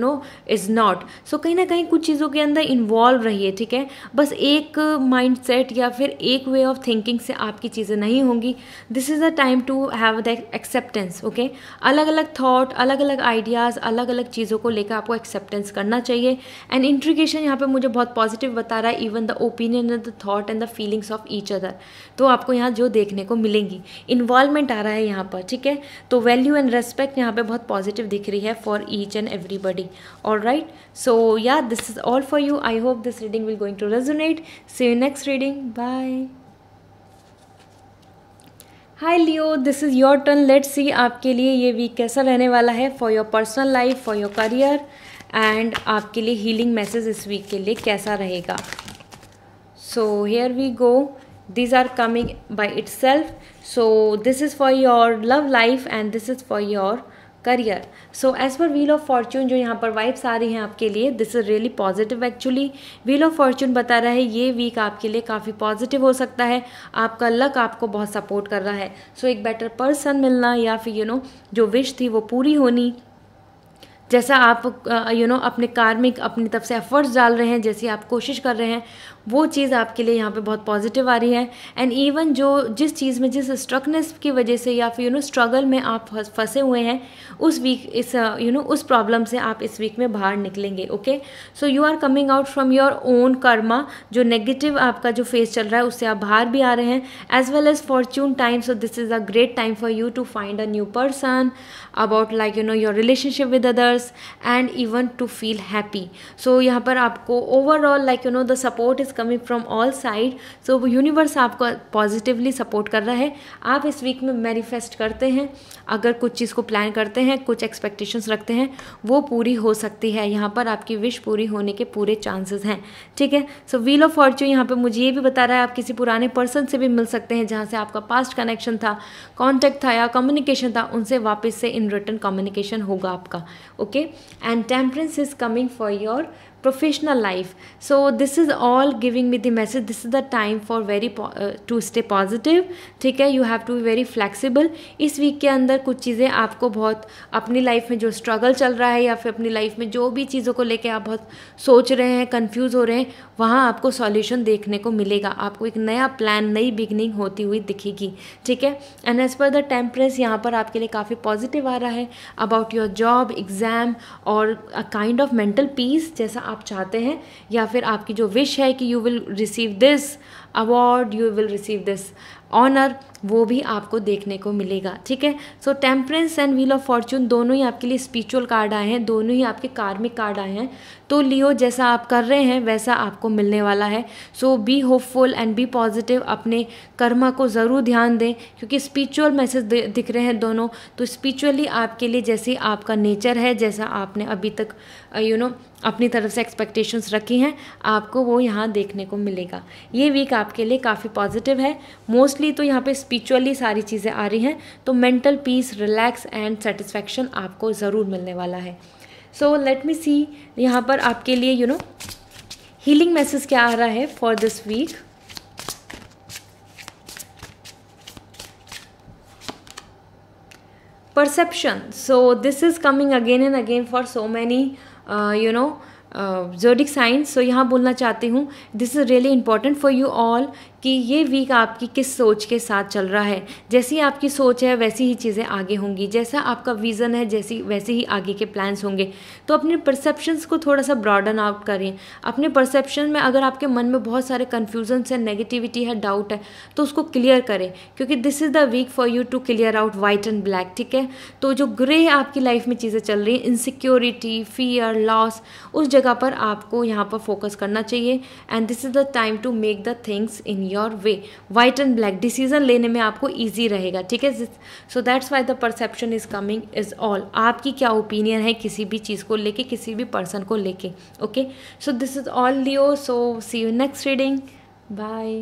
is not. So कहीं ना कहीं कुछ चीज़ों के अंदर इन्वॉल्व रहिए, ठीक है. बस एक माइंड सेट या फिर एक वे ऑफ थिंकिंग से आपकी चीज़ें नहीं होंगी. This is the time to have the acceptance. Okay, अलग अलग थॉट, अलग अलग आइडियाज़, अलग अलग चीज़ों को लेकर आपको एक्सेप्टेंस करना चाहिए. एंड इंट्रीगेशन यहाँ पे मुझे बहुत पॉजिटिव बता रहा है, even the opinion and the thought and the feelings of each other. तो आपको यहाँ जो देखने को मिलेंगी, इन्वॉल्वमेंट आ रहा है यहाँ पर, ठीक है. तो वैल्यू एंड रेस्पेक्ट यहाँ पे बहुत पॉजिटिव दिख रही है for each and everybody. Alright, so yeah this is all for you. I hope this reading will going to resonate. See you next reading. Bye. Hi Leo, this is your turn. Let's see आपके लिए ये week कैसा रहने वाला है for your personal life, for your career, and आपके लिए healing message इस वीक के लिए कैसा रहेगा. So here we go. These are coming by itself. So this is for your love life and this is for your career. So as per wheel of fortune जो यहाँ पर vibes आ रही हैं आपके लिए, this is really positive. Actually wheel of fortune बता रहा है ये वीक आपके लिए काफ़ी पॉजिटिव हो सकता है. आपका लक आपको बहुत सपोर्ट कर रहा है. सो एक बेटर पर्सन मिलना, या फिर जो विश थी वो पूरी होनी, जैसा आप अपने कार्मिक अपनी तरफ से एफर्ट्स डाल रहे हैं, जैसी आप कोशिश कर रहे हैं, वो चीज़ आपके लिए यहाँ पे बहुत पॉजिटिव आ रही है. एंड इवन जिस चीज़ में, जिस स्ट्रकनेस की वजह से या फिर स्ट्रगल में आप फंसे हुए हैं, उस वीक उस प्रॉब्लम से आप इस वीक में बाहर निकलेंगे. Okay, so you are coming out from your own karma. जो नेगेटिव आपका जो फेस चल रहा है उससे आप बाहर भी आ रहे हैं, as well as fortune time. So this is a great time for you to find a new person, about like your relationship with others, and even to feel happy. So यहाँ पर आपको overall like the support is coming from all side. So universe आपको positively support कर रहा है. आप इस week में मैनिफेस्ट करते हैं, अगर कुछ चीज़ को प्लान करते हैं, कुछ एक्सपेक्टेशंस रखते हैं, वो पूरी हो सकती है. यहाँ पर आपकी विश पूरी होने के पूरे चांसेस हैं, ठीक है. सो व्हील ऑफ फॉर्च्यून यहाँ पे मुझे ये भी बता रहा है आप किसी पुराने पर्सन से भी मिल सकते हैं जहाँ से आपका पास्ट कनेक्शन था, कॉन्टैक्ट था या कम्युनिकेशन था, उनसे वापस से इन रिटर्न कम्युनिकेशन होगा आपका. Okay, and temperance is coming for your professional life. So this is all giving me the message, this is the time for very to stay positive. ठीक है, you have to be very flexible. इस week के अंदर कुछ चीज़ें आपको बहुत अपनी लाइफ में जो स्ट्रगल चल रहा है या फिर अपनी लाइफ में जो भी चीज़ों को लेके आप बहुत सोच रहे हैं, कंफ्यूज हो रहे हैं, वहाँ आपको सॉल्यूशन देखने को मिलेगा. आपको एक नया प्लान, नई बिगनिंग होती हुई दिखेगी, ठीक है. And as per the temperance यहाँ पर आपके लिए काफ़ी पॉजिटिव आ रहा है अबाउट योर जॉब, एग्जाम और अ काइंड ऑफ मेंटल पीस जैसा आप चाहते हैं, या फिर आपकी जो विश है कि you will receive this award, you will receive this honour, वो भी आपको देखने को मिलेगा, ठीक है. So temperance and wheel of fortune दोनों ही आपके लिए स्पिरिचुअल कार्ड आए हैं, दोनों ही आपके कार्मिक कार्ड आए हैं. तो लियो, जैसा आप कर रहे हैं वैसा आपको मिलने वाला है. So be hopeful and be positive. अपने कर्मा को ज़रूर ध्यान दें, क्योंकि स्पिरिचुअल मैसेज दिख रहे हैं दोनों. तो स्पिरिचुअली आपके लिए जैसे आपका नेचर है, जैसा आपने अभी तक अपनी तरफ से एक्सपेक्टेशंस रखी हैं, आपको वो यहाँ देखने को मिलेगा. ये वीक आपके लिए काफ़ी पॉजिटिव है. मोस्टली तो यहाँ पे स्पिरिचुअली सारी चीज़ें आ रही हैं, तो mental peace, relax and satisfaction आपको ज़रूर मिलने वाला है. सो लेट मी सी यहाँ पर आपके लिए हीलिंग मैसेज क्या आ रहा है for this week. perception. So this is coming again and again for so many zodiac signs. So यहाँ बोलना चाहती हूँ this is really important for you all कि ये वीक आपकी किस सोच के साथ चल रहा है। जैसी आपकी सोच है वैसी ही चीज़ें आगे होंगी, जैसा आपका विज़न है वैसे ही आगे के प्लान्स होंगे। तो अपने परसेप्शंस को थोड़ा सा ब्रॉडन आउट करें। अपने परसेप्शन में अगर आपके मन में बहुत सारे कन्फ्यूजन्स है, नेगेटिविटी है, डाउट है, तो उसको क्लियर करें, क्योंकि this is the week for you to clear out white and black. ठीक है, तो जो ग्रे आपकी लाइफ में चीज़ें चल रही हैं, इनसिक्योरिटी, फियर, लॉस, उस जगह पर आपको यहाँ पर फोकस करना चाहिए। And this is the time to make the things in your way. White and black decision लेने में आपको ईजी रहेगा। ठीक है, so that's why the perception is coming is all. आपकी क्या ओपिनियन है किसी भी चीज़ को लेके, किसी भी पर्सन को लेके। Okay, so this is all Leo. So see you next reading, bye.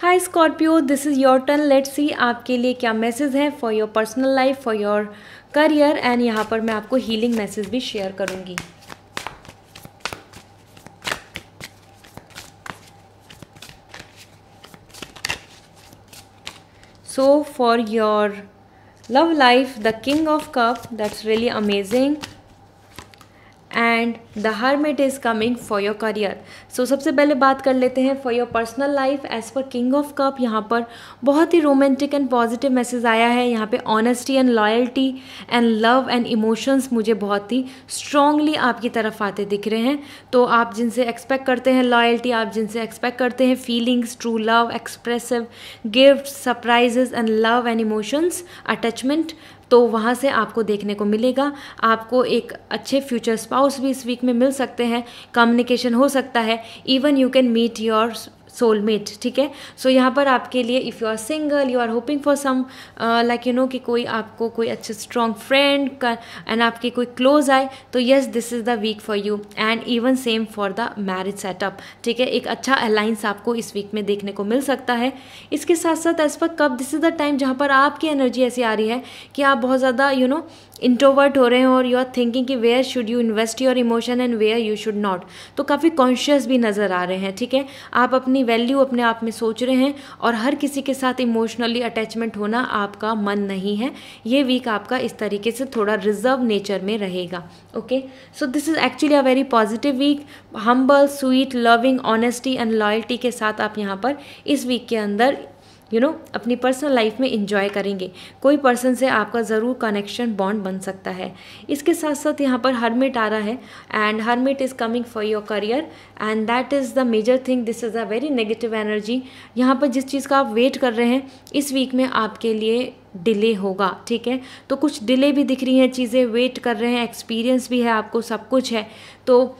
Hi Scorpio, this is your turn. Let's see आपके लिए क्या मैसेज है for your personal life, for your career. And यहाँ पर मैं आपको हीलिंग मैसेज भी share करूँगी। So for your love life, the King of Cup, that's really amazing. And the hermit is coming for your career. So सबसे पहले बात कर लेते हैं for your personal life. As per king of cup यहाँ पर बहुत ही रोमांटिक एंड पॉजिटिव मैसेज आया है। यहाँ पे honesty and loyalty and love and emotions मुझे बहुत ही स्ट्रांगली आपकी तरफ आते दिख रहे हैं। तो आप जिनसे एक्सपेक्ट करते हैं लॉयल्टी, आप जिनसे एक्सपेक्ट करते हैं feelings, true love, expressive gift, surprises and love and emotions, attachment, तो वहाँ से आपको देखने को मिलेगा। आपको एक अच्छे फ्यूचर स्पाउस भी इस वीक में मिल सकते हैं। कम्युनिकेशन हो सकता है, even you can meet your soulmate. ठीक है, सो यहाँ पर आपके लिए if you are single, you are hoping for some like you know कि कोई आपको कोई अच्छे स्ट्रॉन्ग फ्रेंड का एंड आपके कोई क्लोज आए, तो yes this is the week for you. And even same for the marriage setup. ठीक है, एक अच्छा अलाइंस आपको इस वीक में देखने को मिल सकता है। इसके साथ साथ एज पर कब, दिस इज़ द टाइम जहाँ पर आपकी एनर्जी ऐसी आ रही है कि आप बहुत ज़्यादा यू नो इंट्रोवर्ट हो रहे हैं और यू आर थिंकिंग कि where should you invest your emotion and where you should not. तो काफ़ी कॉन्शियस भी नज़र आ रहे हैं। ठीक है, आप अपनी वैल्यू अपने आप में सोच रहे हैं और हर किसी के साथ इमोशनली अटैचमेंट होना आपका मन नहीं है। ये वीक आपका इस तरीके से थोड़ा रिजर्व नेचर में रहेगा। Okay, so this is actually a very positive week. Humble, sweet, loving, honesty and loyalty के साथ आप यहाँ पर इस वीक के अंदर अपनी पर्सनल लाइफ में इंजॉय करेंगे। कोई पर्सन से आपका ज़रूर कनेक्शन बॉन्ड बन सकता है। इसके साथ साथ यहाँ पर हर्मिट आ रहा है and hermit is coming for your career and that is the major thing. This is a very negative energy. यहाँ पर जिस चीज़ का आप वेट कर रहे हैं इस वीक में आपके लिए डिले होगा। ठीक है, तो कुछ डिले भी दिख रही हैं, चीज़ें वेट कर रहे हैं, एक्सपीरियंस भी है आपको, सब कुछ है। तो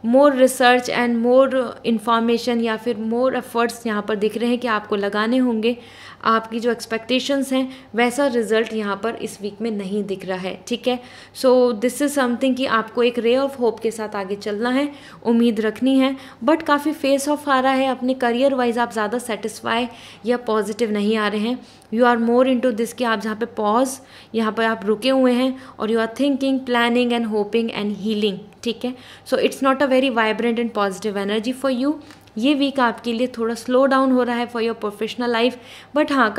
more research and more information या फिर मोर एफर्ट्स यहाँ पर दिख रहे हैं कि आपको लगाने होंगे। आपकी जो एक्सपेक्टेशंस हैं वैसा रिजल्ट यहाँ पर इस वीक में नहीं दिख रहा है। ठीक है, सो दिस इज़ समथिंग कि आपको एक रे ऑफ होप के साथ आगे चलना है, उम्मीद रखनी है। बट काफ़ी फेस ऑफ आ रहा है अपने करियर वाइज, आप ज़्यादा सेटिस्फाई या पॉजिटिव नहीं आ रहे हैं। You are more into this कि आप जहाँ पे पॉज, यहाँ पर आप रुके हुए हैं और you are thinking, planning and hoping and healing. ठीक है, so it's not a very vibrant and positive energy for you. ये वीक आपके लिए थोड़ा स्लो डाउन हो रहा है for your professional life. But हाँ,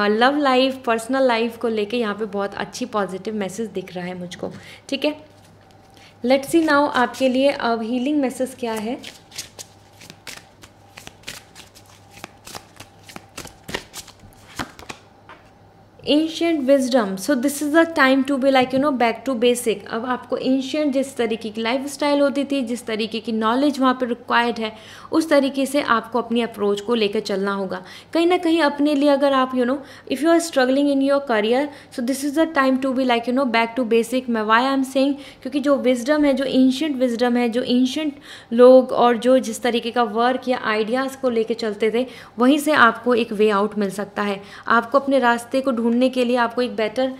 लव लाइफ, पर्सनल लाइफ को लेके यहाँ पे बहुत अच्छी पॉजिटिव मैसेज दिख रहा है मुझको। ठीक है, लेट्स सी नाउ आपके लिए अब हीलिंग मैसेज क्या है। Ancient wisdom. So this is the time to be like back to basic. अब आपको एंशियंट जिस तरीके की लाइफ स्टाइल होती थी, जिस तरीके की नॉलेज वहाँ पे रिक्वायर्ड है, उस तरीके से आपको अपनी अप्रोच को लेकर चलना होगा। कहीं ना कहीं अपने लिए अगर आप if you are struggling in your career, so this is the time to be like back to basic. मैं वाई आई एम सेइंग, क्योंकि जो विजडम है, जो एंशियंट विजडम है, जो एंशियंट लोग और जो जिस तरीके का वर्क या आइडियाज़ को लेकर चलते थे, वहीं से आपको एक वे आउट मिल सकता है। आपको अपने रास्ते को ढूंढने के लिए, आपको एक बेटर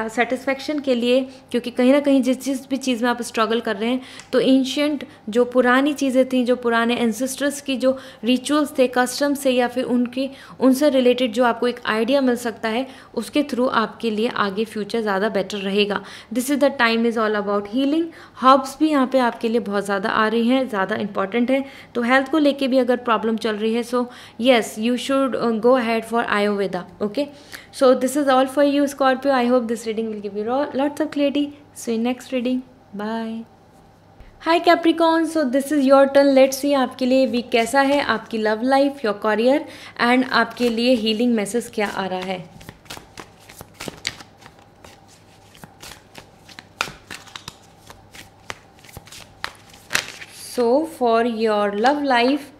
सेटिस्फेक्शन के लिए, क्योंकि कहीं ना कहीं जिस भी चीज़ में आप स्ट्रगल कर रहे हैं, तो एंशियंट जो पुरानी चीज़ें थी, जो पुराने एंसेस्टर्स की जो रिचुअल्स थे, कस्टम से या फिर उनसे रिलेटेड जो आपको एक आइडिया मिल सकता है, उसके थ्रू आपके लिए आगे फ्यूचर ज़्यादा बेटर रहेगा। This is the time is all about healing. Herbs भी यहाँ पे आपके लिए बहुत ज़्यादा आ रही हैं, ज़्यादा इंपॉर्टेंट है। तो हेल्थ को लेके भी अगर प्रॉब्लम चल रही है, so yes you should go ahead for Ayurveda. Okay, so this is all for you Scorpio. I hope this reading will give you lots of clarity. See you next reading. Bye. Hi Capricorn, so this is your turn. Let's see आपके लिए week कैसा है, आपकी love life, your career and आपके लिए healing message क्या आ रहा है। So for your love life,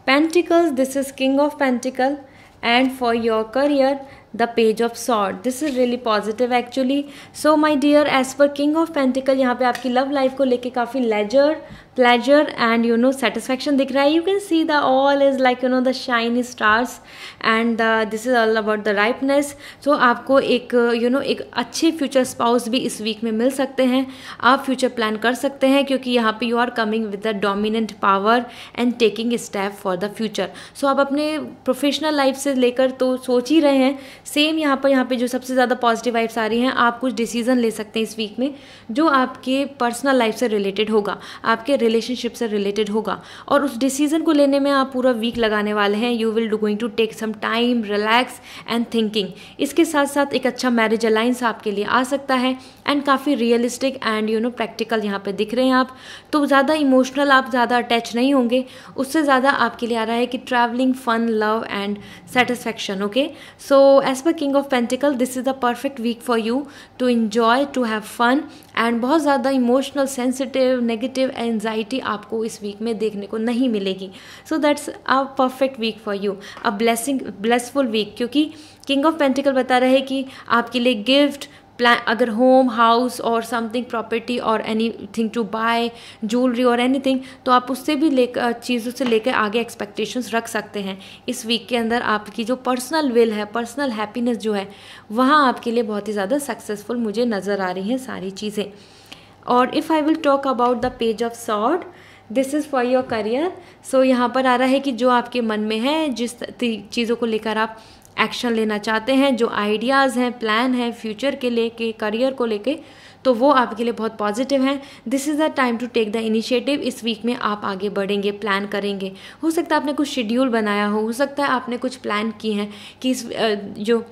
Pentacles, this is King of Pentacle, and for your career, the Page of Sword. This is really positive actually. So my dear, as per King of Pentacle, यहाँ पे आपकी love life को लेके काफ़ी leisure, pleasure and you know satisfaction दिख रहा है. You can see the all is like you know the shiny stars and this is all about the ripeness. So आपको एक यू नो एक अच्छे फ्यूचर स्पाउस भी इस वीक में मिल सकते हैं. आप फ्यूचर प्लान कर सकते हैं क्योंकि यहाँ पे you are coming with the dominant power and taking step for the future. So आप अपने प्रोफेशनल लाइफ से लेकर तो सोच ही रहे हैं. सेम यहाँ पे जो सबसे ज़्यादा पॉजिटिव वाइब्स आ रही हैं, आप कुछ डिसीजन ले सकते हैं इस वीक में जो आपके पर्सनल लाइफ से रिलेटेड होगा, आपके रिलेशनशिप से रिलेटेड होगा, और उस डिसीजन को लेने में आप पूरा वीक लगाने वाले हैं. You will going to take some time, relax and thinking. इसके साथ साथ एक अच्छा मैरिज अलायंस आपके लिए आ सकता है एंड काफ़ी realistic and you know practical यहाँ पे दिख रहे हैं आप. तो ज़्यादा इमोशनल आप ज़्यादा अटैच नहीं होंगे. उससे ज़्यादा आपके लिए आ रहा है कि travelling, fun, love and satisfaction. Okay, so as per king of Pentacle this is the perfect week for you to enjoy, to have fun and बहुत ज़्यादा इमोशनल, सेंसिटिव, नेगेटिव एंजाइटी आपको इस वीक में देखने को नहीं मिलेगी. So that's a perfect week for you, a blessful week, क्योंकि किंग ऑफ पेंटिकल बता रहे हैं कि आपके लिए गिफ्ट प्लान, अगर होम, हाउस और समथिंग, प्रॉपर्टी और एनीथिंग टू बाय, ज्वेलरी और एनीथिंग, तो आप उससे भी लेकर चीज़ों से लेकर आगे एक्सपेक्टेशंस रख सकते हैं. इस वीक के अंदर आपकी जो पर्सनल विल है, पर्सनल हैप्पीनेस जो है, वहाँ आपके लिए बहुत ही ज़्यादा सक्सेसफुल मुझे नज़र आ रही हैं सारी चीज़ें. और if I will talk about the page of sword, this is for your career. So यहाँ पर आ रहा है कि जो आपके मन में है, जिस चीज़ों को लेकर आप एक्शन लेना चाहते हैं, जो आइडियाज़ हैं, प्लान है फ्यूचर के लेके, करियर को लेके, तो वो आपके लिए बहुत पॉजिटिव हैं. This is the time to take the initiative. इस वीक में आप आगे बढ़ेंगे, प्लान करेंगे. हो सकता है आपने कुछ शेड्यूल बनाया हो सकता है आपने कुछ प्लान किए हैं कि इस जो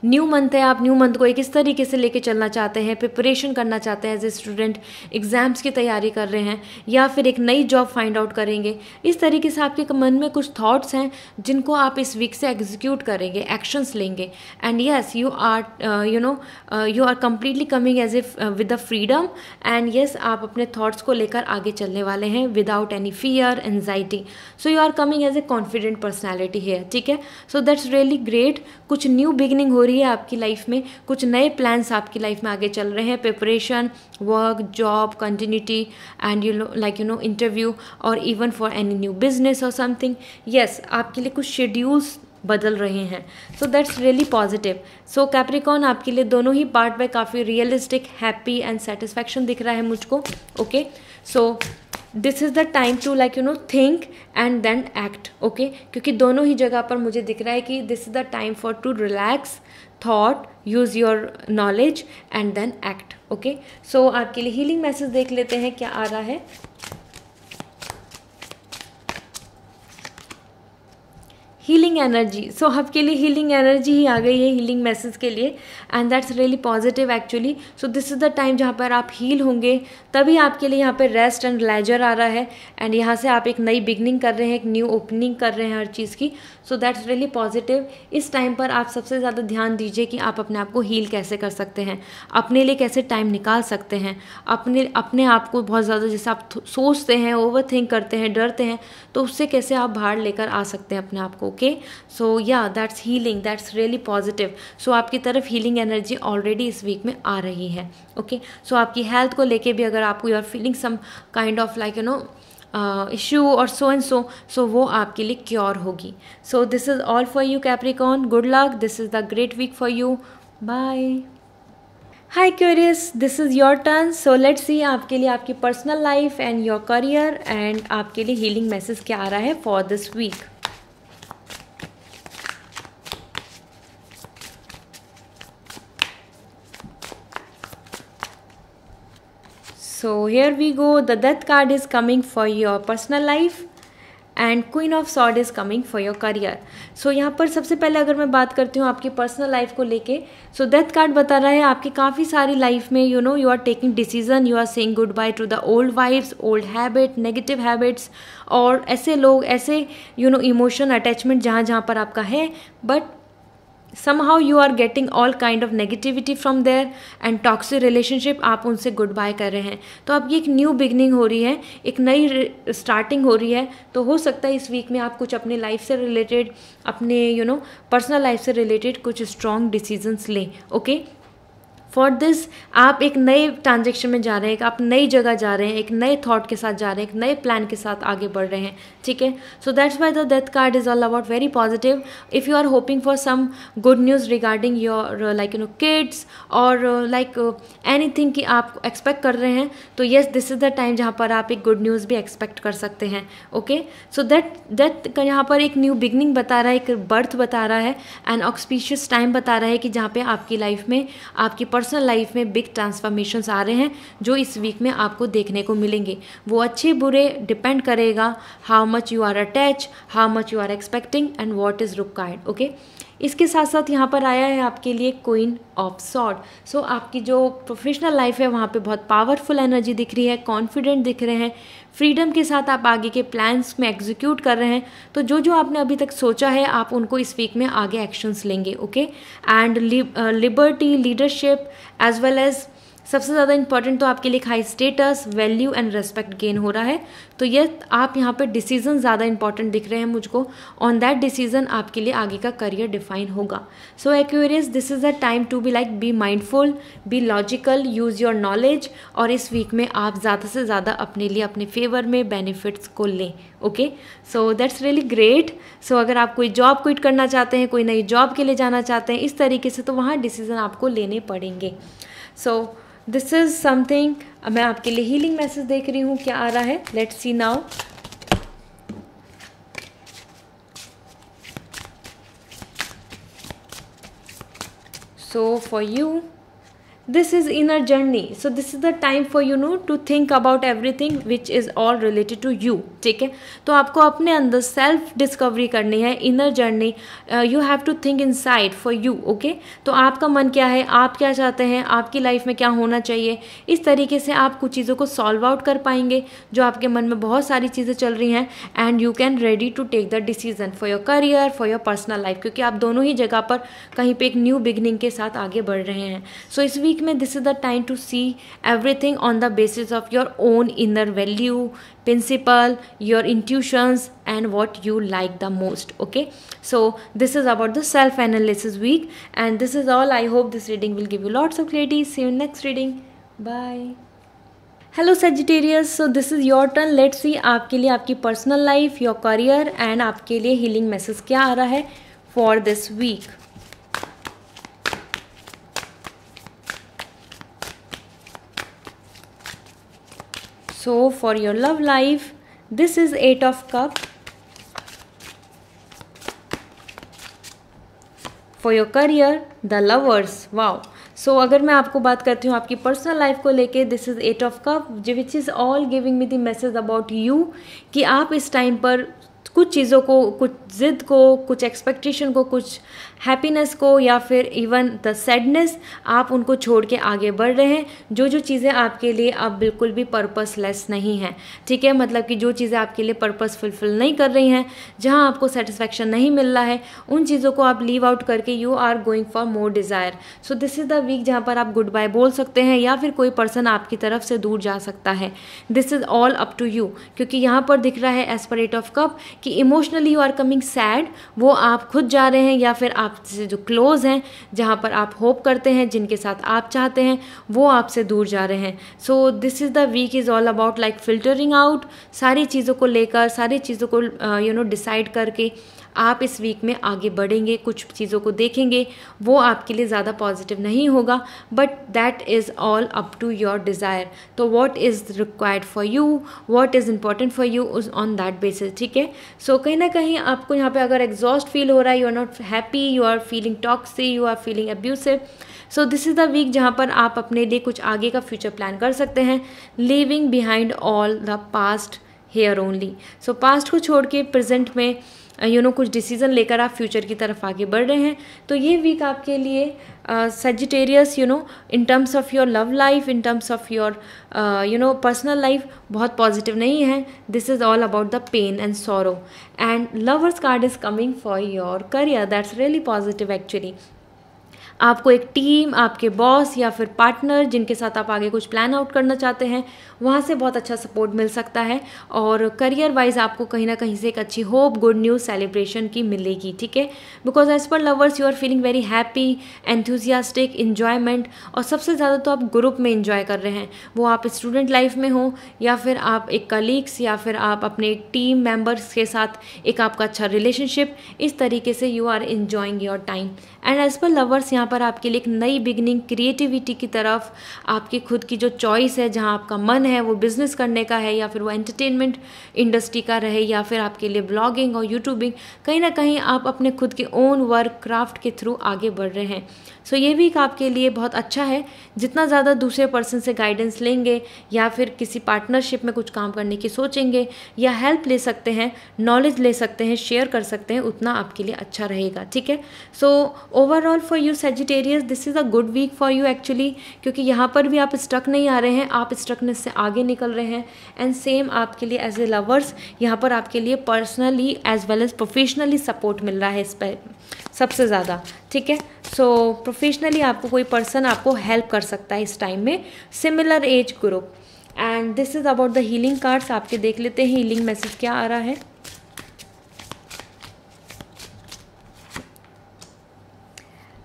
न्यू मंथ है, आप न्यू मंथ को एक इस तरीके से लेके चलना चाहते हैं, प्रिपरेशन करना चाहते हैं एज ए स्टूडेंट, एग्ज़ाम्स की तैयारी कर रहे हैं या फिर एक नई जॉब फाइंड आउट करेंगे. इस तरीके से आपके मन में कुछ थॉट्स हैं जिनको आप इस वीक से एग्जीक्यूट करेंगे, एक्शंस लेंगे. And yes, you are completely coming as a with the freedom. And yes, आप अपने थॉट्स को लेकर आगे चलने वाले हैं without any fear, anxiety. So you are coming as a confident personality है. ठीक है, सो दैट्स रियली ग्रेट. कुछ न्यू बिगनिंग हो रही है आपकी लाइफ में, कुछ नए प्लान्स आपकी लाइफ में आगे चल रहे हैं. Preparation, work, job, continuity and you know interview और even for any new business और समथिंग. यस, आपके लिए कुछ शेड्यूल्स बदल रहे हैं. So that's really positive. So Capricorn, आपके लिए दोनों ही पार्ट में काफ़ी रियलिस्टिक, हैप्पी एंड सेटिस्फैक्शन दिख रहा है मुझको. Okay, so this is the time to like you know think and then act. Okay, क्योंकि दोनों ही जगह पर मुझे दिख रहा है कि this is the time for to relax, thought, use your knowledge and then act. Okay, so आपके लिए हीलिंग मैसेज देख लेते हैं क्या आ रहा है. Healing energy. सो आपके लिए हीलिंग एनर्जी ही आ गई है हीलिंग मैसेज के लिए and that's really positive actually. So this is the time जहाँ पर आप हील होंगे, तभी आपके लिए यहाँ पे रेस्ट एंड लेजर आ रहा है एंड यहाँ से आप एक नई बिगनिंग कर रहे हैं, एक न्यू ओपनिंग कर रहे हैं हर चीज़ की. सो दैट्स रियली पॉजिटिव. इस टाइम पर आप सबसे ज़्यादा ध्यान दीजिए कि आप अपने आप को हील कैसे कर सकते हैं, अपने लिए कैसे टाइम निकाल सकते हैं, अपने आप को बहुत ज़्यादा जैसे आप सोचते हैं, ओवर थिंक करते हैं, डरते हैं, तो उससे कैसे आप बाहर लेकर आ सकते हैं अपने आप को. Okay, so yeah that's healing, that's really positive. So आपकी तरफ हीलिंग एनर्जी ऑलरेडी इस वीक में आ रही है. ओके, सो आपकी हेल्थ को लेके भी अगर आपको you are feeling some kind of like you know issue और सो एंड सो वो आपके लिए क्योर होगी. So this is all for you Capricorn. Good luck. This is the great week for you. Bye. Hi Aquarius, this is your turn. So let's see आपके लिए आपकी personal life and your career and आपके लिए healing message क्या आ रहा है for this week. So here we go. The death card is coming for your personal life and queen of sword is coming for your career. So यहाँ पर सबसे पहले अगर मैं बात करती हूँ आपकी पर्सनल लाइफ को लेके, सो डेथ कार्ड बता रहा है आपकी काफ़ी सारी लाइफ में you are taking decision, you are saying goodbye to the old vibes, old habit, negative habits और ऐसे लोग, ऐसे इमोशन अटैचमेंट जहाँ जहाँ पर आपका है, but somehow you are getting all kind of negativity from there and toxic relationship, आप उनसे गुड बाय कर रहे हैं। तो अब ये एक न्यू बिगनिंग हो रही है, एक नई स्टार्टिंग हो रही है। तो हो सकता है इस वीक में आप कुछ अपने लाइफ से रिलेटेड, अपने पर्सनल लाइफ से रिलेटेड कुछ स्ट्रॉन्ग डिसीजंस लें। ओके, फॉर दिस आप एक नए ट्रांजेक्शन में जा रहे हैं, आप नई जगह जा रहे हैं, एक नए थॉट के साथ जा रहे हैं, एक नए प्लान के साथ आगे बढ़ रहे हैं। ठीक है, so that's why the death card is all about very positive. If you are hoping for some good news regarding your like kids और लाइक एनीथिंग कि आप एक्सपेक्ट कर रहे हैं, तो yes this is the time जहाँ पर आप एक गुड न्यूज़ भी एक्सपेक्ट कर सकते हैं। ओके, सो दैट यहाँ पर एक न्यू बिगनिंग बता रहा है, एक बर्थ बता रहा है एंड ऑक्सपीशियस टाइम बता रहा है कि जहाँ पे आपकी लाइफ में, आपकी पर्सनल लाइफ में बिग ट्रांसफॉर्मेशंस आ रहे हैं जो इस वीक में आपको देखने को मिलेंगे। वो अच्छे बुरे डिपेंड करेगा how much you are attach, how much you are expecting and what is required. Okay, इसके साथ साथ यहाँ पर आया है आपके लिए क्वीन ऑफ सॉर्ड। सो आपकी जो प्रोफेशनल लाइफ है वहाँ पे बहुत पावरफुल एनर्जी दिख रही है, कॉन्फिडेंट दिख रहे हैं, फ्रीडम के साथ आप आगे के प्लान्स में एग्जीक्यूट कर रहे हैं। तो जो आपने अभी तक सोचा है आप उनको इस वीक में आगे एक्शंस लेंगे। Okay, and liberty, leadership as well as सबसे ज़्यादा इंपॉर्टेंट तो आपके लिए high status, value and respect gain हो रहा है। तो ये आप यहाँ पे डिसीजन ज़्यादा इंपॉर्टेंट दिख रहे हैं मुझको। ऑन दैट डिसीजन आपके लिए आगे का करियर डिफाइन होगा। So Aquarius, this is the time to be like be mindful, be logical, use your knowledge और इस वीक में आप ज़्यादा से ज़्यादा अपने लिए, अपने फेवर में बेनिफिट्स को लें। Okay, so that's really great. So अगर आप कोई जॉब क्विट करना चाहते हैं, कोई नई जॉब के लिए जाना चाहते हैं इस तरीके से, तो वहाँ डिसीजन आपको लेने पड़ेंगे। सो दिस इज समथिंग, मैं आपके लिए हीलिंग मैसेज देख रही हूँ क्या आ रहा है। Let's see now. So for you this is inner journey, so this is the time for to think about everything which is all related to you। ठीक है, तो आपको अपने अंदर सेल्फ डिस्कवरी करनी है, inner journey. You have to think inside for you. Okay, तो आपका मन क्या है, आप क्या चाहते हैं, आपकी लाइफ में क्या होना चाहिए, इस तरीके से आप कुछ चीज़ों को सॉल्व आउट कर पाएंगे जो आपके मन में बहुत सारी चीज़ें चल रही हैं and you can ready to take the decision for your career, for your personal life, क्योंकि आप दोनों ही जगह पर कहीं पे एक न्यू बिगनिंग के साथ आगे बढ़ रहे हैं। सो इस वीक में this is the time to see everything on the basis of your own inner value, principle, your intuitions and what you like the most। Okay, so this is about the self analysis week and this is all। I hope this reading will give you lots of clarity। See you in next reading, bye। Hello Sagittarius, so this is your turn। let's see आपके लिए आपकी personal life, your career and आपके लिए healing message क्या आ रहा है for this week. So for your love life, this is 8 of Cups। For your career, the Lovers। wow। सो अगर मैं आपको बात करती हूँ आपकी पर्सनल लाइफ को लेके, this is 8 of Cups which is all giving me the message about you कि आप इस टाइम पर कुछ चीज़ों को, कुछ ज़िद को, कुछ एक्सपेक्टेशन को, कुछ हैप्पीनेस को या फिर इवन द सैडनेस, आप उनको छोड़ के आगे बढ़ रहे हैं। जो चीज़ें आपके लिए अब बिल्कुल भी पर्पसलेस नहीं हैं। ठीक है, मतलब कि जो चीज़ें आपके लिए पर्पस फुलफिल नहीं कर रही हैं, जहां आपको सेटिस्फैक्शन नहीं मिल रहा है, उन चीज़ों को आप लीव आउट करके you are going for more desire. So this is the week जहाँ पर आप गुड बाय बोल सकते हैं या फिर कोई पर्सन आपकी तरफ से दूर जा सकता है। This is all up to you, क्योंकि यहाँ पर दिख रहा है एज पर 8 of Cups कि emotionally you are coming sad, वो आप खुद जा रहे हैं या फिर आपसे जो क्लोज हैं, जहाँ पर आप होप करते हैं, जिनके साथ आप चाहते हैं, वो आपसे दूर जा रहे हैं। So this is the week is all about like filtering out, सारी चीज़ों को लेकर, सारी चीज़ों को डिसाइड करके आप इस वीक में आगे बढ़ेंगे, कुछ चीज़ों को देखेंगे, वो आपके लिए ज़्यादा पॉजिटिव नहीं होगा, but that is all up to your desire. तो what is required for you, what is important for you is on that basis. ठीक है, सो कहीं ना कहीं आपको यहाँ पे अगर एग्जॉस्ट फील हो रहा है, you are not happy, you are feeling toxic, you are feeling abusive, so this is the week जहाँ पर आप अपने लिए कुछ आगे का फ्यूचर प्लान कर सकते हैं, leaving behind all the past here only. So past को छोड़ के प्रेजेंट में कुछ डिसीजन लेकर आप फ्यूचर की तरफ आगे बढ़ रहे हैं। तो ये वीक आपके लिए Sagittarius in terms of your love life, in terms of your personal life बहुत पॉजिटिव नहीं है। This is all about the pain and sorrow. And lovers card is coming for your career, that's really positive actually. आपको एक team, आपके boss या फिर partner जिनके साथ आप आगे कुछ प्लान आउट करना चाहते हैं, वहाँ से बहुत अच्छा सपोर्ट मिल सकता है। और करियर वाइज आपको कहीं ना कहीं से एक अच्छी होप, गुड न्यूज़, सेलिब्रेशन की मिलेगी, ठीक है। Because as per lovers you are feeling very happy, enthusiastic, enjoyment, और सबसे ज़्यादा तो आप ग्रुप में इन्जॉय कर रहे हैं। वो आप स्टूडेंट लाइफ में हो या फिर आप एक कलीग्स या फिर आप अपने टीम मेम्बर्स के साथ एक आपका अच्छा रिलेशनशिप, इस तरीके से you are enjoying your time. And as per lovers यहाँ पर आपके लिए एक नई बिगनिंग, क्रिएटिविटी की तरफ, आपकी खुद की जो चॉइस है, जहाँ आपका मन है वो बिजनेस करने का है या फिर वो एंटरटेनमेंट इंडस्ट्री का रहे या फिर आपके लिए ब्लॉगिंग और यूट्यूबिंग, कहीं ना कहीं आप अपने खुद के ओन वर्क क्राफ्ट के थ्रू आगे बढ़ रहे हैं। सो ये वीक आपके लिए बहुत अच्छा है। जितना ज़्यादा दूसरे पर्सन से गाइडेंस लेंगे या फिर किसी पार्टनरशिप में कुछ काम करने की सोचेंगे या हेल्प ले सकते हैं, नॉलेज ले सकते हैं, शेयर कर सकते हैं, उतना आपके लिए अच्छा रहेगा, ठीक है। So overall for you Sagittarius this is a good week for you actually, क्योंकि यहाँ पर भी आप स्टक नहीं आ रहे हैं, आप स्टकनेस से आगे निकल रहे हैं। एंड सेम आपके लिए एज ए लवर्स यहाँ पर आपके लिए personally as well as professionally support मिल रहा है इस पर सबसे ज़्यादा, ठीक है। सो प्रोफेशनली आपको कोई पर्सन आपको हेल्प कर सकता है इस टाइम में, similar age group. And this is about the healing cards. आपके देख लेते हैं हीलिंग मैसेज क्या आ रहा है।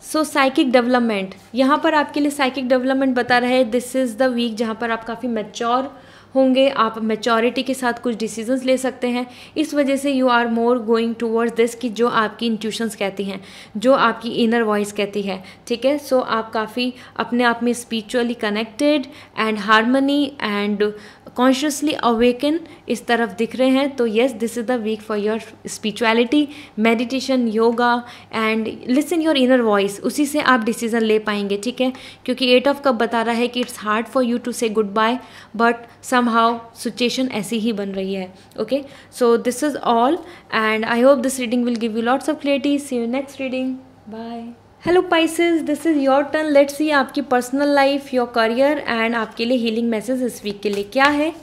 सो साइकिक डेवलपमेंट, यहाँ पर आपके लिए साइकिक डेवलपमेंट बता रहा है दिस इज़ द वीक जहाँ पर आप काफ़ी मैच्योर होंगे, आप मैच्योरिटी के साथ कुछ डिसीजंस ले सकते हैं। इस वजह से you are more going towards this कि जो आपकी इंट्यूशंस कहती हैं, जो आपकी इनर वॉइस कहती है, ठीक है। सो आप काफ़ी अपने आप में spiritually connected and harmony and consciously awaken इस तरफ दिख रहे हैं। तो yes, this is the week for your spirituality, meditation, yoga and listen your inner voice, उसी से आप डिसीजन ले पाएंगे, ठीक है। क्योंकि 8 ऑफ कप बता रहा है कि it's hard for you to say goodbye, but somehow situation ऐसी ही बन रही है, okay. So this is all and I hope this reading will give you lots of clarity. See you next reading, bye. Hello Pisces, this is your turn. Let's see आपकी personal life, your career and आपके लिए healing message इस week के लिए क्या है।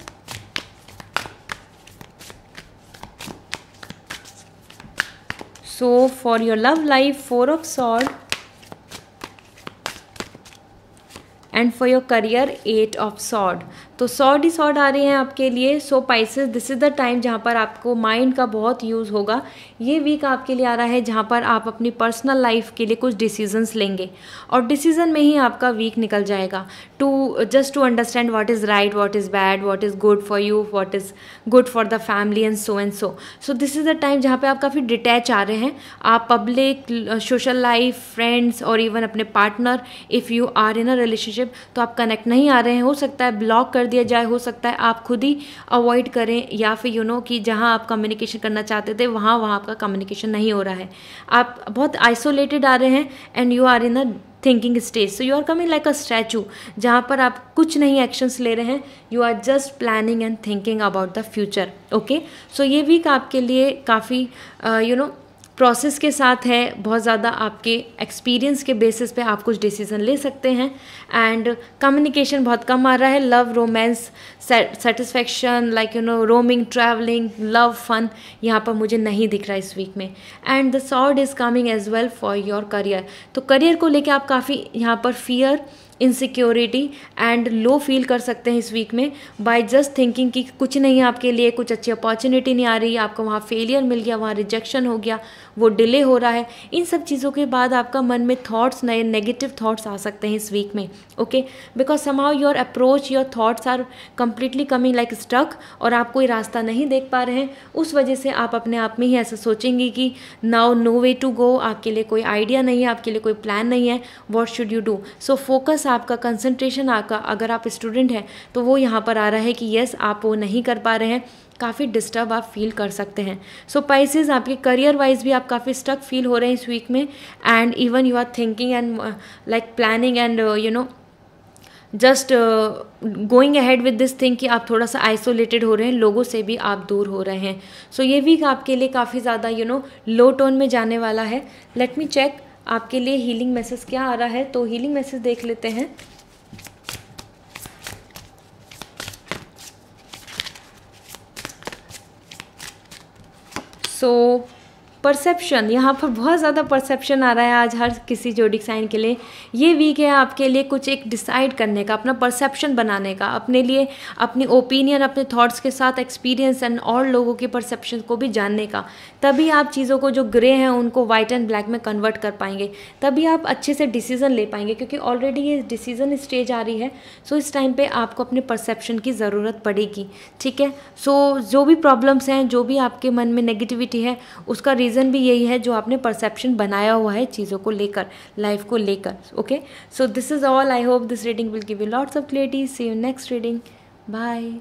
So for your love life 4 of sword and for your career 8 of sword. तो sword ही सॉर्ड आ रही हैं आपके लिए। So Pisces, this is the time जहाँ पर आपको माइंड का बहुत यूज़ होगा। ये वीक आपके लिए आ रहा है जहाँ पर आप अपनी पर्सनल लाइफ के लिए कुछ डिसीजंस लेंगे और डिसीजन में ही आपका वीक निकल जाएगा just to understand what is right, what is bad, what is good for you, what is good for the family and so and so. So this is the time जहाँ पे आप काफ़ी डिटैच आ रहे हैं। आप पब्लिक, सोशल लाइफ, फ्रेंड्स और इवन अपने partner, if you are in a relationship, तो आप कनेक्ट नहीं आ रहे हैं। हो सकता है ब्लॉक कर दिया जाए, हो सकता है आप खुद ही अवॉइड करें, या फिर कि जहां आप कम्युनिकेशन करना चाहते थे वहां आपका कम्युनिकेशन नहीं हो रहा है। आप बहुत आइसोलेटेड आ रहे हैं and you are in a thinking stage. So you are coming like a statue, जहाँ पर आप कुछ नहीं एक्शंस ले रहे हैं, you are just planning and thinking about the future, okay. So ये वीक आपके लिए काफ़ी प्रोसेस के साथ है, बहुत ज़्यादा आपके एक्सपीरियंस के बेसिस पे आप कुछ डिसीजन ले सकते हैं। एंड कम्युनिकेशन बहुत कम आ रहा है। Love, romance, satisfaction, like roaming, travelling, love, fun यहाँ पर मुझे नहीं दिख रहा इस वीक में। And the sword is coming as well for your career. तो करियर को लेके आप काफ़ी यहाँ पर fear, insecurity and low feel कर सकते हैं इस वीक में बाय जस्ट थिंकिंग कि कुछ नहीं है आपके लिए, कुछ अच्छी अपॉर्चुनिटी नहीं आ रही, आपको वहाँ फेलियर मिल गया, वहाँ रिजेक्शन हो गया, वो डिले हो रहा है। इन सब चीज़ों के बाद आपका मन में थॉट्स, नए नेगेटिव थॉट्स आ सकते हैं इस वीक में, okay. Because somehow your approach, your thoughts are completely coming like stuck और आप कोई रास्ता नहीं देख पा रहे हैं। उस वजह से आप अपने आप में ही ऐसा सोचेंगे कि now no way to go, आपके लिए कोई आइडिया नहीं है, आपके लिए कोई प्लान नहीं है, what should you do. So focus, आपका कंसंट्रेशन, आपका, अगर आप स्टूडेंट हैं तो वो यहाँ पर आ रहा है कि यस आप वो नहीं कर पा रहे हैं, काफ़ी डिस्टर्ब आप फील कर सकते हैं। सो पाइसेस, आपके करियर वाइज भी आप काफ़ी स्टक फील हो रहे हैं इस वीक में and even you are thinking and like planning and just going ahead with this thing कि आप थोड़ा सा आइसोलेटेड हो रहे हैं, लोगों से भी आप दूर हो रहे हैं. सो ये वीक आपके लिए काफ़ी ज़्यादा लो टोन में जाने वाला है. लेट मी चेक आपके लिए हीलिंग मैसेज क्या आ रहा है. तो हीलिंग मैसेज देख लेते हैं. सो परसेप्शन, यहाँ पर बहुत ज़्यादा परसेप्शन आ रहा है आज हर किसी जोडिक साइन के लिए. ये वीक है आपके लिए कुछ एक डिसाइड करने का, अपना परसेप्शन बनाने का, अपने लिए अपनी ओपिनियन, अपने थॉट्स के साथ एक्सपीरियंस एंड और लोगों के परसेप्शन को भी जानने का. तभी आप चीज़ों को जो ग्रे हैं उनको वाइट एंड ब्लैक में कन्वर्ट कर पाएंगे. तभी आप अच्छे से डिसीजन ले पाएंगे, क्योंकि ऑलरेडी ये डिसीजन स्टेज आ रही है. सो इस टाइम पे आपको अपने परसेप्शन की ज़रूरत पड़ेगी. ठीक है. सो जो भी प्रॉब्लम्स हैं, जो भी आपके मन में नेगेटिविटी है, उसका रीज़न भी यही है जो आपने परसेप्शन बनाया हुआ है चीज़ों को लेकर, लाइफ को लेकर. Okay. So this is all. I hope this reading will give you lots of clarity. See you next reading. Bye.